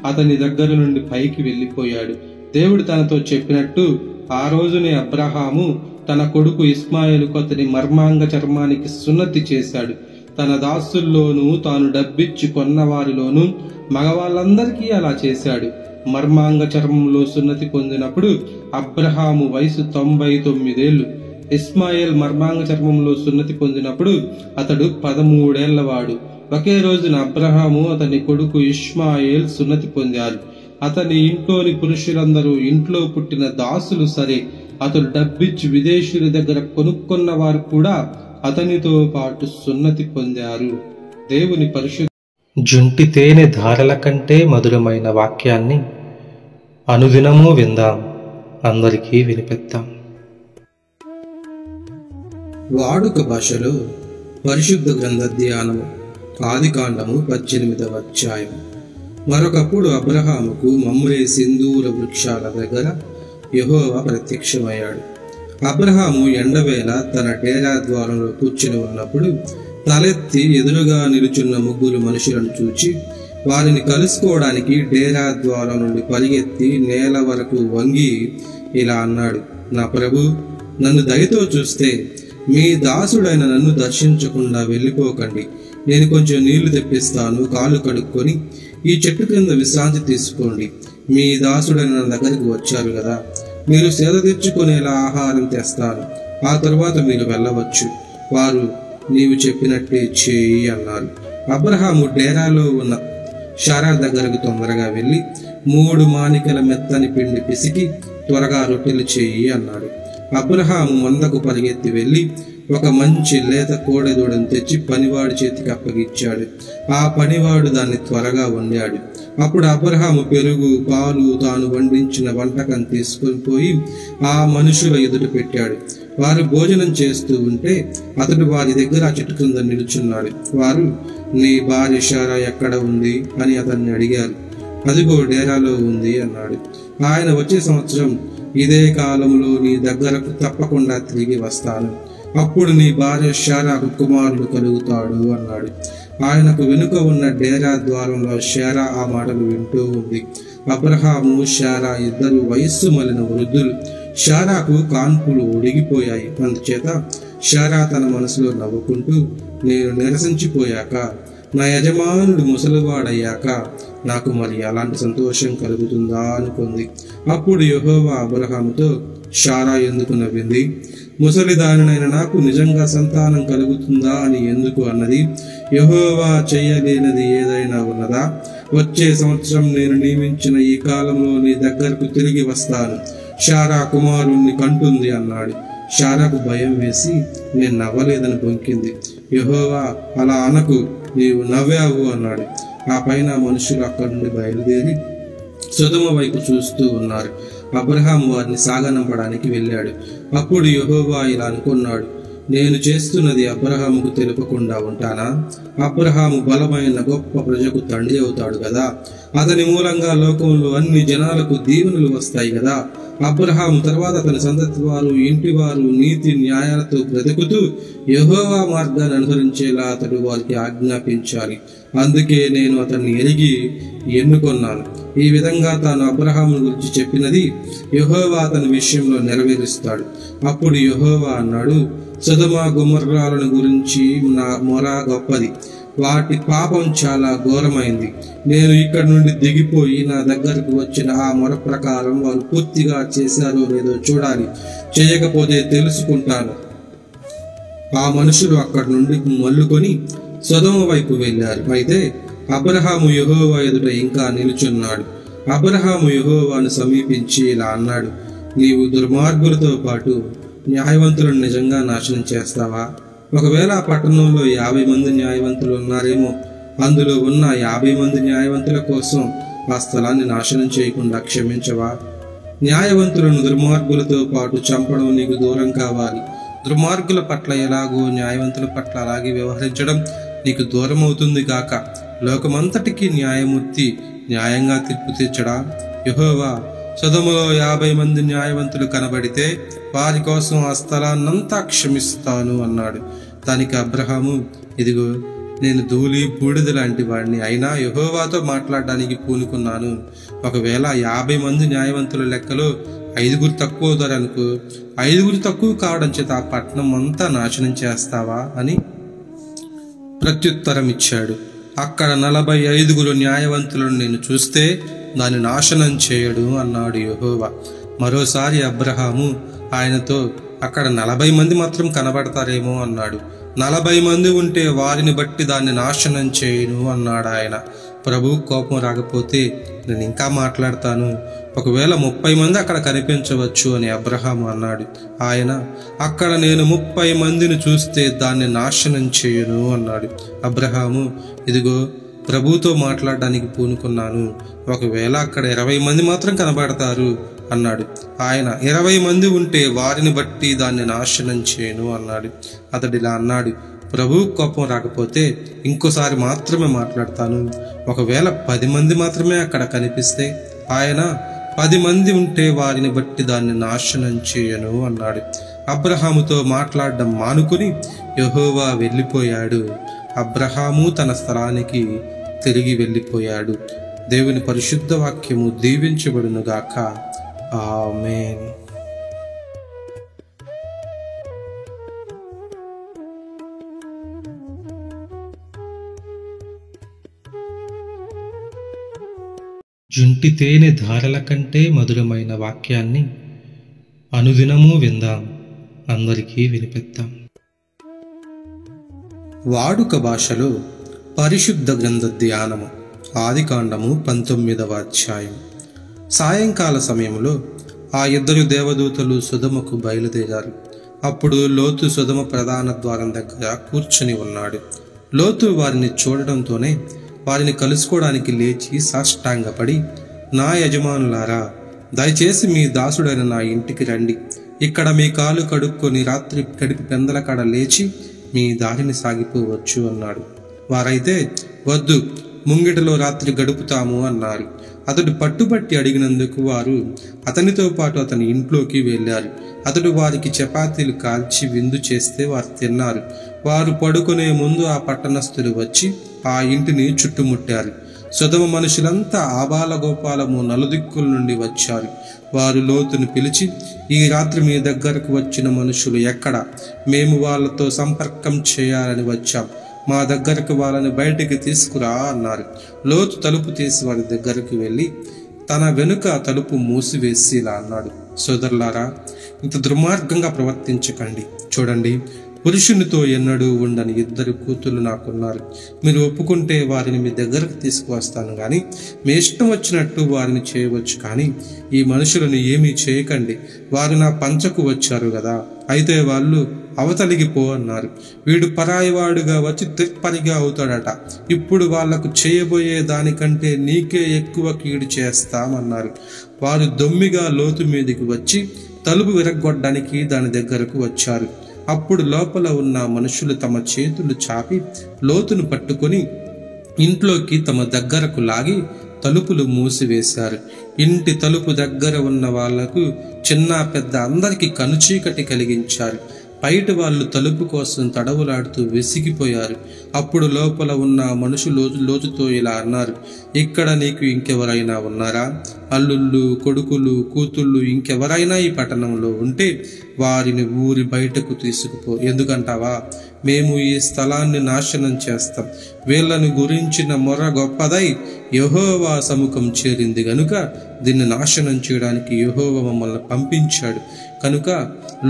అతని దగ్గర నుండి పైకి వెళ్లిపోయాడు. దేవుడు తనతో చెప్పినట్టు ఆ రోజునే అబ్రహాము తన కొడుకు ఇస్మాయేలుకు అతని మర్మాంగ చర్మానికి సున్నతి చేశాడు. తన దాసుల్లోనూ తాను డబ్బిచ్చి కొన్నవారిలోనూ మగవాళ్ళందరికీ అలా చేశాడు. మర్మాంగ చర్మంలో సున్నతి పొందినప్పుడు అబ్రహాము వయసు 99 ఏళ్లు. ఇస్మాయేల్ మర్మాంగ చర్మంలో సున్నతి పొందినప్పుడు అతడు 13 ఏళ్లవాడు. ఒకే రోజున అబ్రహాము అతని కొడుకు ఇష్మాయేల్ సున్నతి పొందారు. అతని ఇంట్లోని పురుషులందరూ ఇంట్లో పుట్టిన దాసులు సరే, అతడు డబ్బిచ్చి విదేశీయుల దగ్గర కొనుక్కున్న వారు కూడా అతనితో పాటు సున్నతి పొందారు. దేవుని పరిశుద్ధ జుంటి తేనె ధారల కంటే మధురమైన వాక్యాన్ని అనుదినము విందాం, అందరికీ వినిపిద్దాం. వాడుక భాషలో పరిశుద్ధ గ్రంథ ధ్యానము. ఆదికాండము 18వ అధ్యాయం. మరొకప్పుడు అబ్రహాముకు మమ్రే సింధూర వృక్షాల దగ్గర యెహోవా ప్రత్యక్షమయ్యాడు. అబ్రహాము ఎండవేళ తన డేరా ద్వారంలో కూర్చుని ఉన్నప్పుడు తలెత్తి ఎదురుగా నిలుచున్న 3 మనుషులను చూచి వారిని కలుసుకోవడానికి డేరా ద్వారం నుండి పరిగెత్తి నేల వరకు వంగి ఇలా అన్నాడు, నా ప్రభు, నన్ను దయతో చూస్తే మీ దాసుడైన నన్ను దర్శించకుండా వెళ్ళిపోకండి. నేను కొంచెం నీళ్లు తెప్పిస్తాను, కాళ్ళు కడుక్కొని ఈ చెట్టు కింద విశ్రాంతి తీసుకోండి. మీ దాసుడైన నా దగ్గరికి వచ్చారు కదా, మీరు సేద తీర్చుకునేలా ఆహారం తెస్తాను. ఆ తరువాత మీరు వెళ్ళవచ్చు. వారు నీవు చెప్పినట్టే చేయి అన్నారు. అబ్రహాము డేరాలో ఉన్న శారా దగ్గరకు తొందరగా వెళ్ళి 3 మానికల మెత్తని పిండి పిసికి త్వరగా రొట్టెలు చేయి అన్నాడు. అబ్రహాము మందకు పరిగెత్తి వెళ్ళి ఒక మంచి లేత కోడెదూడను తెచ్చి పనివాడి చేతికి అప్పగిచ్చాడు. ఆ పనివాడు దాన్ని త్వరగా వండాడు. అప్పుడు అబ్రహాము పెరుగు, పాలు తాను వండించిన వంటకం తీసుకుని పోయి ఆ మనుషుల ఎదుట పెట్టాడు. వారు భోజనం చేస్తూ ఉంటే అతడు వారి దగ్గర ఆ చెట్టు కింద నిలుచున్నాడు. వారు, నీ భార్య శారా ఎక్కడ ఉంది అని అతన్ని అడిగారు. అదిగో డేరాలో ఉంది అన్నాడు. ఆయన వచ్చే సంవత్సరం ఇదే కాలంలో నీ దగ్గరకు తప్పకుండా తిరిగి వస్తాను. అప్పుడు నీ భార్య షారాకు కుమారుడు కలుగుతాడు అన్నాడు. ఆయనకు వెనుక ఉన్న డేరా ద్వారంలో షారా ఆ మాటలు వింటూ ఉంది. అబ్రహాము షారా ఇద్దరు వయస్సు మలిన వృద్ధులు. షారాకు కాన్పులు ఒడిగిపోయాయి. అందుచేత షారా తన మనసులో నవ్వుకుంటూ, నేను నిరసించిపోయాక, నా యజమానుడు ముసలివాడయ్యాక నాకు మరి అలాంటి సంతోషం కలుగుతుందా అనుకుంది. అప్పుడు యెహోవా అబ్రహాముతో, షారా ఎందుకు నవ్వింది? ముసలిదానినైన నాకు నిజంగా సంతానం కలుగుతుందా అని ఎందుకు అన్నది? యెహోవా చేయలేనిది ఏదైనా ఉన్నదా? వచ్చే సంవత్సరం నేను నియమించిన ఈ కాలంలో నీ దగ్గరకు తిరిగి వస్తాను. షారా కుమారుణ్ణి కంటుంది అన్నాడు. షారాకు భయం వేసి నేను నవ్వలేదని బొంకింది. యెహోవా, అలా అనకు, నీవు నవ్వావు అన్నాడు. ఆ పైన మనుషులు అక్కడి నుండి బయలుదేరి సొదొమ వైపు చూస్తూ ఉన్నారు. అబ్రహాము వారిని సాగనంపడానికి వెళ్ళాడు. అప్పుడు యెహోవా ఇలా అనుకున్నాడు, నేను చేస్తున్నది అబ్రహాముకు తెలుపకుండా ఉంటానా? అబ్రహాము బలమైన గొప్ప ప్రజకు తండ్రి అవుతాడు కదా. అతని మూలంగా లోకంలో అన్ని జనాలకు దీవెనలు వస్తాయి కదా. అబ్రహాము తర్వాత అతని సంతతి వారు, ఇంటి వారు నీతి న్యాయాలతో బ్రతుకుతూ యెహోవా మార్గాన్ని అనుసరించేలా అతడు వారికి ఆజ్ఞాపించాలి. అందుకే నేను అతన్ని ఎరిగి ఎన్నుకొన్నాను. ఈ విధంగా తాను అబ్రహాము గురించి చెప్పినది యెహోవా అతని విషయంలో నెరవేరుస్తాడు. అప్పుడు యెహోవా అన్నాడు, సొదొమ గొమొర్రాలను గురించి నా మొర గొప్పది. వాటి పాపం చాలా ఘోరమైంది. నేను ఇక్కడి నుండి దిగిపోయి నా దగ్గరకు వచ్చిన ఆ మొర ప్రకారం వారు పూర్తిగా చేశారో లేదో చూడాలి. చేయకపోతే తెలుసుకుంటాను. ఆ మనుషులు అక్కడి నుండి మల్లుకొని సొదొమ వైపు వెళ్ళారు. అయితే అబ్రహాము యెహోవా ఎదుట ఇంకా నిలుచున్నాడు. అబ్రహాము యెహోవాను సమీపించి ఇలా అన్నాడు, నీవు దుర్మార్గులతో పాటు న్యాయవంతులను నిజంగా నాశనం చేస్తావా? ఒకవేళ ఆ పట్టణంలో 50 మంది న్యాయవంతులు ఉన్నారేమో. అందులో ఉన్న 50 మంది న్యాయవంతుల కోసం ఆ స్థలాన్ని నాశనం చేయకుండా క్షమించవా? న్యాయవంతులను దుర్మార్గులతో పాటు చంపడం నీకు దూరం కావాలి. దుర్మార్గుల పట్ల ఎలాగో న్యాయవంతుల పట్ల అలాగే వ్యవహరించడం నీకు దూరం అవుతుంది గాక. లోకమంతటికి న్యాయమూర్తి న్యాయంగా తీర్పు తీర్చడా? యెహోవా, సొదొమలో 50 మంది న్యాయవంతులు కనబడితే వారి కోసం ఆ స్థలాన్నంతా క్షమిస్తాను అన్నాడు. దానికి అబ్రహాము, ఇదిగో నేను ధూళి బూడిద లాంటి వాడిని, అయినా యెహోవాతో మాట్లాడడానికి పూనుకున్నాను. ఒకవేళ 50 మంది న్యాయవంతుల లెక్కలో 5 తక్కువ ధరనుకో, 5 తక్కువ కావడం చేత ఆ పట్టణం అంతా నాశనం చేస్తావా అని ప్రత్యుత్తరం ఇచ్చాడు. అక్కడ 45 న్యాయవంతులను నేను చూస్తే దాన్ని నాశనం చేయడు అన్నాడు యెహోవా. మరోసారి అబ్రహాము ఆయనతో, అక్కడ 40 మంది మాత్రం కనబడతారేమో అన్నాడు. 40 మంది ఉంటే వారిని బట్టి దాన్ని నాశనం చేయను అన్నాడు ఆయన. ప్రభు కోపం రాకపోతే నేను ఇంకా మాట్లాడతాను. ఒకవేళ 30 మంది అక్కడ కనిపించవచ్చు అని అబ్రహాము అన్నాడు. ఆయన, అక్కడ నేను 30 మందిని చూస్తే దాన్ని నాశనం చేయను అన్నాడు. అబ్రహాము, ఇదిగో ప్రభుతో మాట్లాడడానికి పూనుకున్నాను. ఒకవేళ అక్కడ 20 మంది మాత్రం కనబడతారు అన్నాడు. ఆయన, 20 మంది ఉంటే వారిని బట్టి దాన్ని నాశనం చేయను అన్నాడు. అతడిలా అన్నాడు, ప్రభు కోపం రాకపోతే ఇంకోసారి మాత్రమే మాట్లాడతాను. ఒకవేళ 10 మంది మాత్రమే అక్కడ కనిపిస్తే, ఆయన, 10 మంది ఉంటే వారిని బట్టి దాన్ని నాశనం చేయను అన్నాడు. అబ్రహాముతో మాట్లాడడం మానుకుని యెహోవా వెళ్ళిపోయాడు. అబ్రహాము తన స్థలానికి తిరిగి వెళ్ళిపోయాడు. దేవుని పరిశుద్ధ వాక్యము దీవించబడునుగాక. ఆమేన్. జుంటి తేనె ధారల కంటే మధురమైన వాక్యాన్ని అనుదినము విందాం, అందరికీ వినిపిద్దాం. వాడుక భాషలో పరిశుద్ధ గ్రంథ ధ్యానము. ఆదికాండము 19వ అధ్యాయం. సాయంకాల సమయంలో ఆ 2 దేవదూతలు సొదొమకు బయలుదేరారు. అప్పుడు లోతు సొదొమ ప్రధాన ద్వారం దగ్గర కూర్చుని ఉన్నాడు. లోతు వారిని చూడడంతోనే వారిని కలుసుకోవడానికి లేచి సాష్టాంగపడి, నా యజమానులారా, దయచేసి మీ దాసుడైన నా ఇంటికి రండి. ఇక్కడ మీ కాలు కడుక్కొని రాత్రి గడిపి పెందల కాడ లేచి మీ దారిని సాగిపోవచ్చు అన్నాడు. వారైతే, వద్దు, ముంగిటలో రాత్రి గడుపుతాము అన్నారు. అతడు పట్టుబట్టి అడిగినందుకు వారు అతనితో పాటు అతని ఇంట్లోకి వెళ్ళారు. అతడు వారికి చపాతీలు కాల్చి విందు చేస్తే వారు తిన్నారు. వారు పడుకునే ముందు ఆ పట్టణస్థులు వచ్చి ఆ ఇంటిని చుట్టుముట్టారు. సొదొమ మనుషులంతా ఆబాలగోపాలము నలుదిక్కుల నుండి వచ్చారు. వారు లోతును పిలిచి, ఈ రాత్రి మీ దగ్గరకు వచ్చిన మనుషులు ఎక్కడ? మేము వాళ్ళతో సంపర్కం చేయాలని వచ్చాం. మా దగ్గరకు వాళ్ళని బయటికి తీసుకురా అన్నారు. లోతు తలుపు తీసి వారి దగ్గరకు వెళ్ళి తన వెనుక తలుపు మూసివేసి ఇలా అన్నాడు, సోదరులారా, ఇంత దుర్మార్గంగా ప్రవర్తించకండి. చూడండి, పురుషునితో ఎన్నడూ ఉండని 2 కూతుళ్ళు నాకున్నారు. మీరు ఒప్పుకుంటే వారిని మీ దగ్గరకు తీసుకువస్తాను, కానీ మీ ఇష్టం వచ్చినట్టు వారిని చేయవచ్చు. కానీ ఈ మనుషులను ఏమీ చేయకండి. వారు నా పంచకు వచ్చారు కదా, అయితే వాళ్ళు అవతలికి పో అన్నారు. వీడు పరాయివాడుగా వచ్చి తిప్పరిగా అవుతాడట. ఇప్పుడు వాళ్లకు చేయబోయే దానికంటే నీకే ఎక్కువ కీడు చేస్తామన్నారు. వారు దొమ్మిగా లోతు మీదికి వచ్చి తలుపు విరగ్గొట్టడానికి దాని దగ్గరకు వచ్చారు. అప్పుడు లోపల ఉన్న మనుషులు తమ చేతులు చాపి లోతును పట్టుకొని ఇంట్లోకి తమ దగ్గరకు లాగి తలుపులు మూసివేశారు. ఇంటి తలుపు దగ్గర ఉన్న వాళ్లకు చిన్న పెద్ద అందరికీ కనుచీకటి కలిగించారు. బయట వాళ్ళు తలుపు కోసం తడవులాడుతూ విసిగిపోయారు. అప్పుడు లోపల ఉన్న మనుషులు లోతుతో ఇలా అన్నారు, ఇక్కడ నీకు ఇంకెవరైనా ఉన్నారా? అల్లుళ్ళు, కొడుకులు, కూతుళ్ళు ఇంకెవరైనా ఈ పట్టణంలో ఉంటే వారిని ఊరి బయటకు తీసుకుపో. ఎందుకంటావా? మేము ఈ స్థలాన్ని నాశనం చేస్తాం. వీళ్ళను గురించిన మొర గొప్పదై యెహోవా సముఖం చేరింది గనుక దీన్ని నాశనం చేయడానికి యెహోవా మమ్మల్ని పంపించాడు. కనుక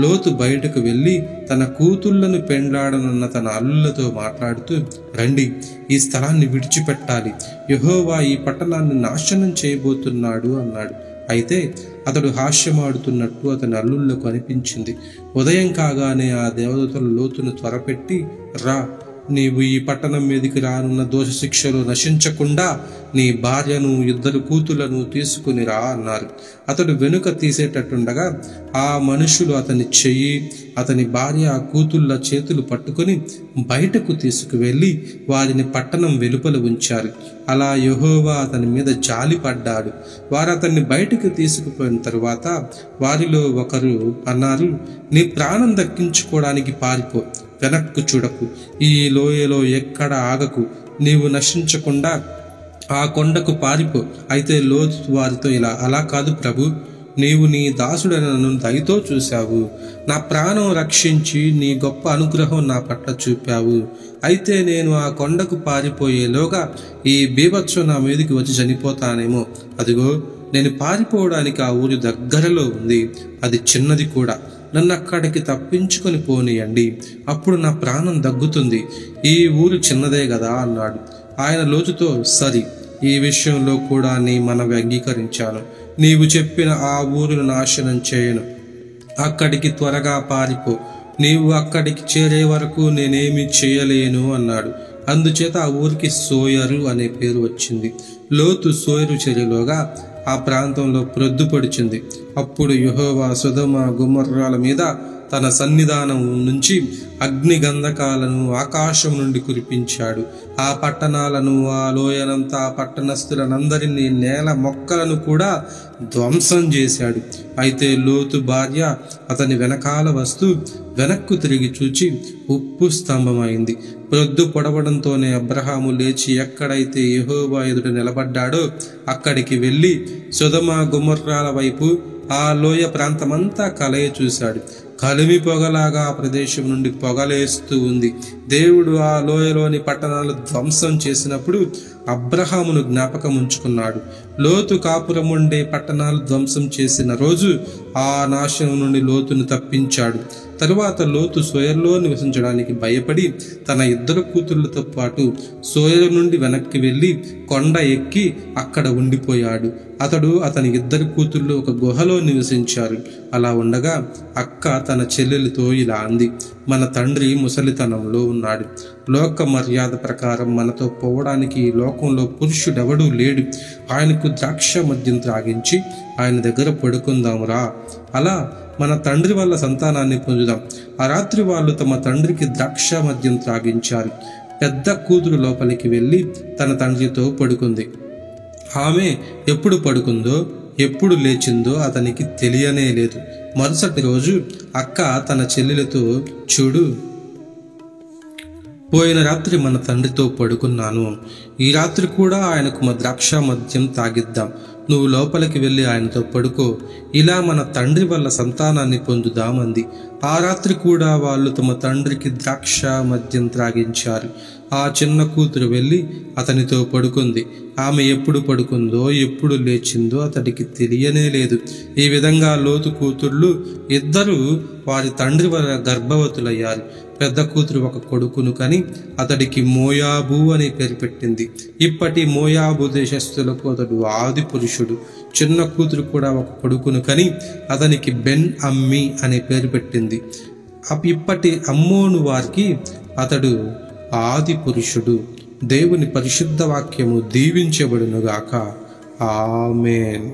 లోతు బయటకు వెళ్ళి తన కూతుళ్లను పెండ్లాడనున్న తన అల్లులతో మాట్లాడుతూ, రండి, ఈ స్థలాన్ని విడిచిపెట్టాలి. యెహోవా ఈ పట్టణాన్ని నాశనం చేయబోతున్నాడు అన్నాడు. అయితే అతడు హాస్యమాడుతున్నట్టు అతని అల్లుళ్లకు అనిపించింది. ఉదయం కాగానే ఆ దేవదూతలు లోతును త్వరపెట్టి, రా, నీవు ఈ పట్టణం మీదికి రానున్న దోష శిక్షలు నశించకుండా నీ భార్యను 2 కూతుళ్లను తీసుకుని రా అన్నారు. అతడు వెనుక తీసేటట్టుండగా ఆ మనుషులు అతని చెయ్యి, అతని భార్య, కూతుళ్ళ చేతులు పట్టుకొని బయటకు తీసుకువెళ్ళి వారిని పట్టణం వెలుపల ఉంచారు. అలా యెహోవా అతని మీద జాలి పడ్డాడు. వారు అతన్ని బయటకు తీసుకుపోయిన తరువాత వారిలో ఒకరు అన్నారు, నీ ప్రాణం దక్కించుకోవడానికి పారిపో, వెనక్కు చూడకు, ఈ లోయలో ఎక్కడ ఆగకు, నీవు నశించకుండా ఆ కొండకు పారిపో. అయితే లోతు వారితో ఇలా, అలా కాదు ప్రభు, నీవు నీ దాసుడైన నన్ను దయతో చూశావు, నా ప్రాణం రక్షించి నీ గొప్ప అనుగ్రహం నా పట్ల చూపావు. అయితే నేను ఆ కొండకు పారిపోయేలోగా ఈ బీభత్సం నా మీదకి వచ్చి చనిపోతానేమో. అదిగో, నేను పారిపోవడానికి ఆ ఊరి దగ్గరలో ఉంది, అది చిన్నది కూడా. నన్ను అక్కడికి తప్పించుకొని పోనీయండి, అప్పుడు నా ప్రాణం దగ్గుతుంది. ఈ ఊరు చిన్నదే కదా అన్నాడు. ఆయన లోతుతో, సరి, ఈ విషయంలో కూడా నీ మనవి అంగీకరించాను. నీవు చెప్పిన ఆ ఊరును నాశనం చేయను. అక్కడికి త్వరగా పారిపో. నీవు అక్కడికి చేరే వరకు నేనేమీ చేయలేను అన్నాడు. అందుచేత ఆ ఊరికి సోయరు అనే పేరు వచ్చింది. లోతు సోయరు చేరేలోగా ఆ ప్రాంతంలో ప్రొద్దుపడిచింది. అప్పుడు యెహోవా సొదొమ గొమొర్రాల మీద తన సన్నిధానం నుంచి అగ్ని గంధకాలను ఆకాశం నుండి కురిపించాడు. ఆ పట్టణాలను, ఆ లోయనంతా, ఆ పట్టణస్థులనందరినీ, నేల మొక్కలను కూడా ధ్వంసం చేశాడు. అయితే లోతు భార్య అతని వెనకాల వస్తూ వెనక్కు తిరిగి చూచి ఉప్పు స్తంభమైంది. ప్రొద్దు పొడవడంతోనే అబ్రహాము లేచి ఎక్కడైతే యెహోవా ఎదుట నిలబడ్డాడో అక్కడికి వెళ్ళి సొదొమ గొమొర్రాల వైపు, ఆ లోయ ప్రాంతమంతా కలయ చూశాడు. కలిమి పొగలాగా ఆ ప్రదేశం నుండి పొగలేస్తూ ఉంది. దేవుడు ఆ లోయలోని పట్టణాలు ధ్వంసం చేసినప్పుడు అబ్రహామును జ్ఞాపకం ఉంచుకున్నాడు. లోతు కాపురం ఉండే పట్టణాలు ధ్వంసం చేసిన రోజు ఆ నాశనం నుండి లోతును తప్పించాడు. తరువాత లోతు సోయరులో నివసించడానికి భయపడి తన 2 కూతుళ్లతో పాటు సోయరు నుండి వెనక్కి వెళ్ళి కొండ ఎక్కి అక్కడ ఉండిపోయాడు. అతడు, అతని 2 కూతుళ్ళు ఒక గుహలో నివసించారు. అలా ఉండగా అక్క తన చెల్లెలితో ఇలా అంది, మన తండ్రి ముసలితనంలో ఉన్నాడు. లోక మర్యాద ప్రకారం మనతో పోవడానికి ఈ లోకంలో పురుషుడెవడూ లేడు. ఆయనకు ద్రాక్ష మద్యం త్రాగించి ఆయన దగ్గర పడుకుందామురా. అలా మన తండ్రి వల్ల సంతానాన్ని పొందుదాం. ఆ రాత్రి వాళ్ళు తమ తండ్రికి ద్రాక్ష మద్యం త్రాగించారు. పెద్ద కూతురు లోపలికి వెళ్ళి తన తండ్రితో పడుకుంది. ఆమె ఎప్పుడు పడుకుందో ఎప్పుడు లేచిందో అతనికి తెలియనే లేదు. మరుసటి రోజు అక్క తన చెల్లెలతో, చూడు, పోయిన రాత్రి మన తండ్రితో పడుకున్నాను. ఈ రాత్రి కూడా ఆయనకు ద్రాక్ష మద్యం తాగిద్దాం. నువ్వు లోపలికి వెళ్ళి ఆయనతో పడుకో. ఇలా మన తండ్రి వల్ల సంతానాన్ని పొందుదామంది. ఆ రాత్రి కూడా వాళ్ళు తమ తండ్రికి ద్రాక్ష మద్యం త్రాగించారు. ఆ చిన్న కూతురు వెళ్ళి అతనితో పడుకుంది. ఆమె ఎప్పుడు పడుకుందో ఎప్పుడు లేచిందో అతడికి తెలియనే లేదు. ఈ విధంగా లోతు కూతుళ్ళు ఇద్దరు వారి తండ్రి వల్ల గర్భవతులయ్యారు. పెద్ద కూతురు ఒక కొడుకును కని అతడికి మోయాబు అని పేరు పెట్టింది. ఇప్పటి మోయాబు దేశస్థులకు అతడు ఆది పురుషుడు. చిన్న కూతురు కూడా ఒక కొడుకును కని అతనికి బెన్ అమ్మి అనే పేరు పెట్టింది. ఇప్పటి అమ్మోను వారికి అతడు ఆది పురుషుడు. దేవుని పరిశుద్ధ వాక్యము దీవించబడునుగాక. ఆమేన్.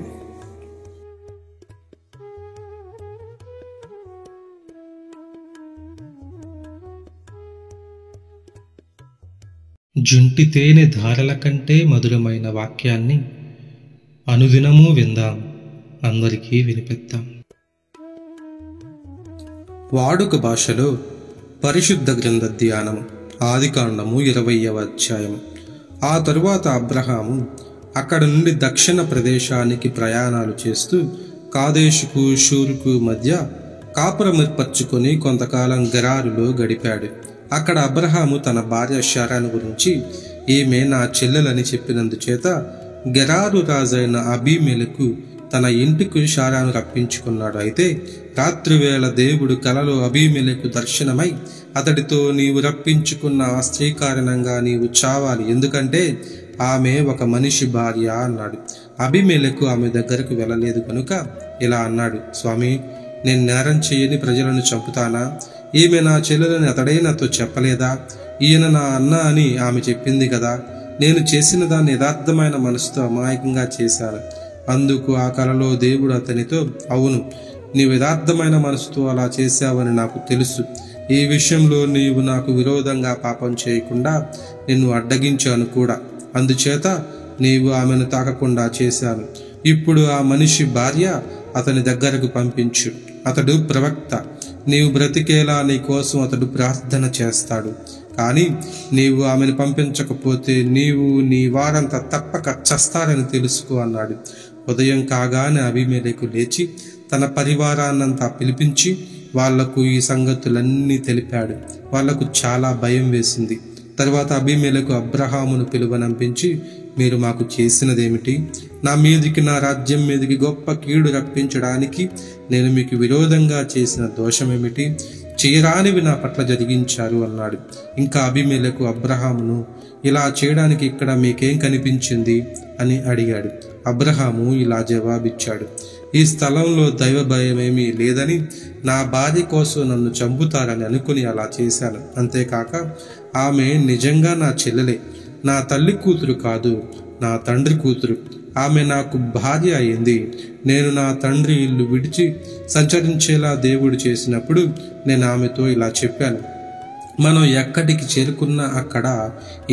జుంటి తేనె ధారల కంటే మధురమైన వాక్యాన్ని అనుదినము విందాం, అందరికీ వినిపిద్దాం. వాడుక భాషలో పరిశుద్ధ గ్రంథ ధ్యానము. ఆదికాండము 20వ అధ్యాయము. ఆ తరువాత అబ్రహాము అక్కడ నుండి దక్షిణ ప్రదేశానికి ప్రయాణాలు చేస్తూ కాదేషుకు షూరుకు మధ్య కాపురమేర్పరచుకొని కొంతకాలం గెరారులో గడిపాడు. అక్కడ అబ్రహాము తన భార్య శారాను గురించి, ఈమె నా చెల్లెలని చెప్పినందుచేత గెరారు రాజైన అబీమెలెకు తన ఇంటికి శారాను రప్పించుకున్నాడు. అయితే రాత్రివేళ దేవుడు కలలో అబీమెలెకు దర్శనమై అతడితో, నీవు రప్పించుకున్న ఆ స్త్రీ కారణంగా నీవు చావాలి, ఎందుకంటే ఆమె ఒక మనిషి భార్య అన్నాడు. అబీమెలెకు ఆమె దగ్గరకు వెళ్ళలేదు కనుక ఇలా అన్నాడు, స్వామి, నేను నేరం చేయని ప్రజలను చంపుతానా? ఈమె నా చెల్లెలని అతడే నాతో చెప్పలేదా? ఈయన నా అన్న అని ఆమె చెప్పింది కదా. నేను చేసిన దాన్ని యథార్థమైన మనసుతో అమాయకంగా చేశాను. అందుకు ఆ కలలో దేవుడు అతనితో, అవును, నీవు యథార్థమైన మనసుతో అలా చేశావని నాకు తెలుసు. ఈ విషయంలో నీవు నాకు విరోధంగా పాపం చేయకుండా నిన్ను అడ్డగించాను కూడా. అందుచేత నీవు ఆమెను తాకకుండా చేశాను. ఇప్పుడు ఆ మనిషి భార్య అతని దగ్గరకు పంపించు. అతడు ప్రవక్త. నీవు బ్రతికేలా నీ కోసం అతడు ప్రార్థన చేస్తాడు. కానీ నీవు ఆమెను పంపించకపోతే నీవు నీ వారంతా తప్పక చస్తారని తెలుసుకో అన్నాడు. ఉదయం కాగానే అబీమెలెకు లేచి తన పరివారాన్నంతా పిలిపించి వాళ్లకు ఈ సంగతులన్నీ తెలిపాడు. వాళ్లకు చాలా భయం వేసింది. తర్వాత అబీమెలెకు అబ్రహామును పిలువనంపించి, మీరు మాకు చేసినదేమిటి? నా మీదికి, నా రాజ్యం మీదికి గొప్ప కీడు రప్పించడానికి నేను మీకు విరోధంగా చేసిన దోషమేమిటి? చేయరానివి నా పట్ల జరిగించారు అన్నాడు. ఇంకా అబీమెలెకు అబ్రహామును, ఇలా చేయడానికి ఇక్కడ మీకేం కనిపించింది అని అడిగాడు. అబ్రహాము ఇలా జవాబిచ్చాడు, ఈ స్థలంలో దైవ భయమేమీ లేదని, నా భార్య కోసం నన్ను చంపుతారని అనుకుని అలా చేశాను. అంతేకాక ఆమె నిజంగా నా చెల్లెలే, నా తల్లి కూతురు కాదు, నా తండ్రి కూతురు. ఆమె నాకు భార్య అయింది. నేను నా తండ్రి ఇల్లు విడిచి సంచరించేలా దేవుడు చేసినప్పుడు నేను ఆమెతో ఇలా చెప్పాను, మనం ఎక్కడికి చేరుకున్నా అక్కడ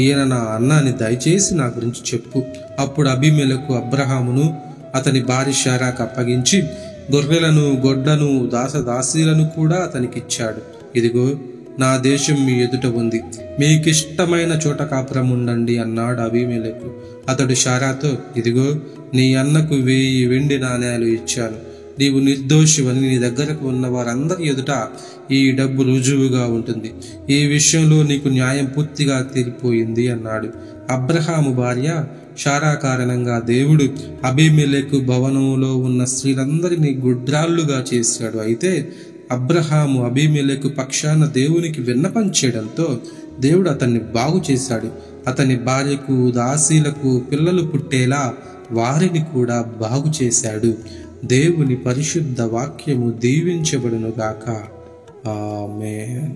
ఈయన నా అన్న అని దయచేసి నా గురించి చెప్పు. అప్పుడు అబీమెలెకు అబ్రహామును అతని భార్య శారాకు అప్పగించి గొర్రెలను, గొడ్డను, దాసదాసీలను కూడా అతనికిచ్చాడు. ఇదిగో, నా దేశం మీ ఎదుట ఉంది, మీకిష్టమైన చోట కాపురం ఉండండి అన్నాడు అబీమెలెకు. అతడు శారాతో, ఇదిగో, నీ అన్నకు 1000 వెండి నాణేలు ఇచ్చాను. నీవు నిర్దోషివని నీ దగ్గరకు ఉన్న వారందరి ఎదుట ఈ డబ్బు రుజువుగా ఉంటుంది. ఈ విషయంలో నీకు న్యాయం పూర్తిగా తీరిపోయింది అన్నాడు. అబ్రహాము భార్య శారా కారణంగా దేవుడు అబీమెలెకు భవనంలో ఉన్న స్త్రీలందరినీ గుడ్రాళ్లుగా చేశాడు. అయితే అబ్రహాము అబీమెలెకు పక్షాన దేవునికి విన్నపం చేయడంతో దేవుడు అతన్ని బాగు చేశాడు. అతని భార్యకు, దాసీలకు పిల్లలు పుట్టేలా వారిని కూడా బాగు చేశాడు. దేవుని పరిశుద్ధ వాక్యము దీవించబడునుగాక. ఆమేన్.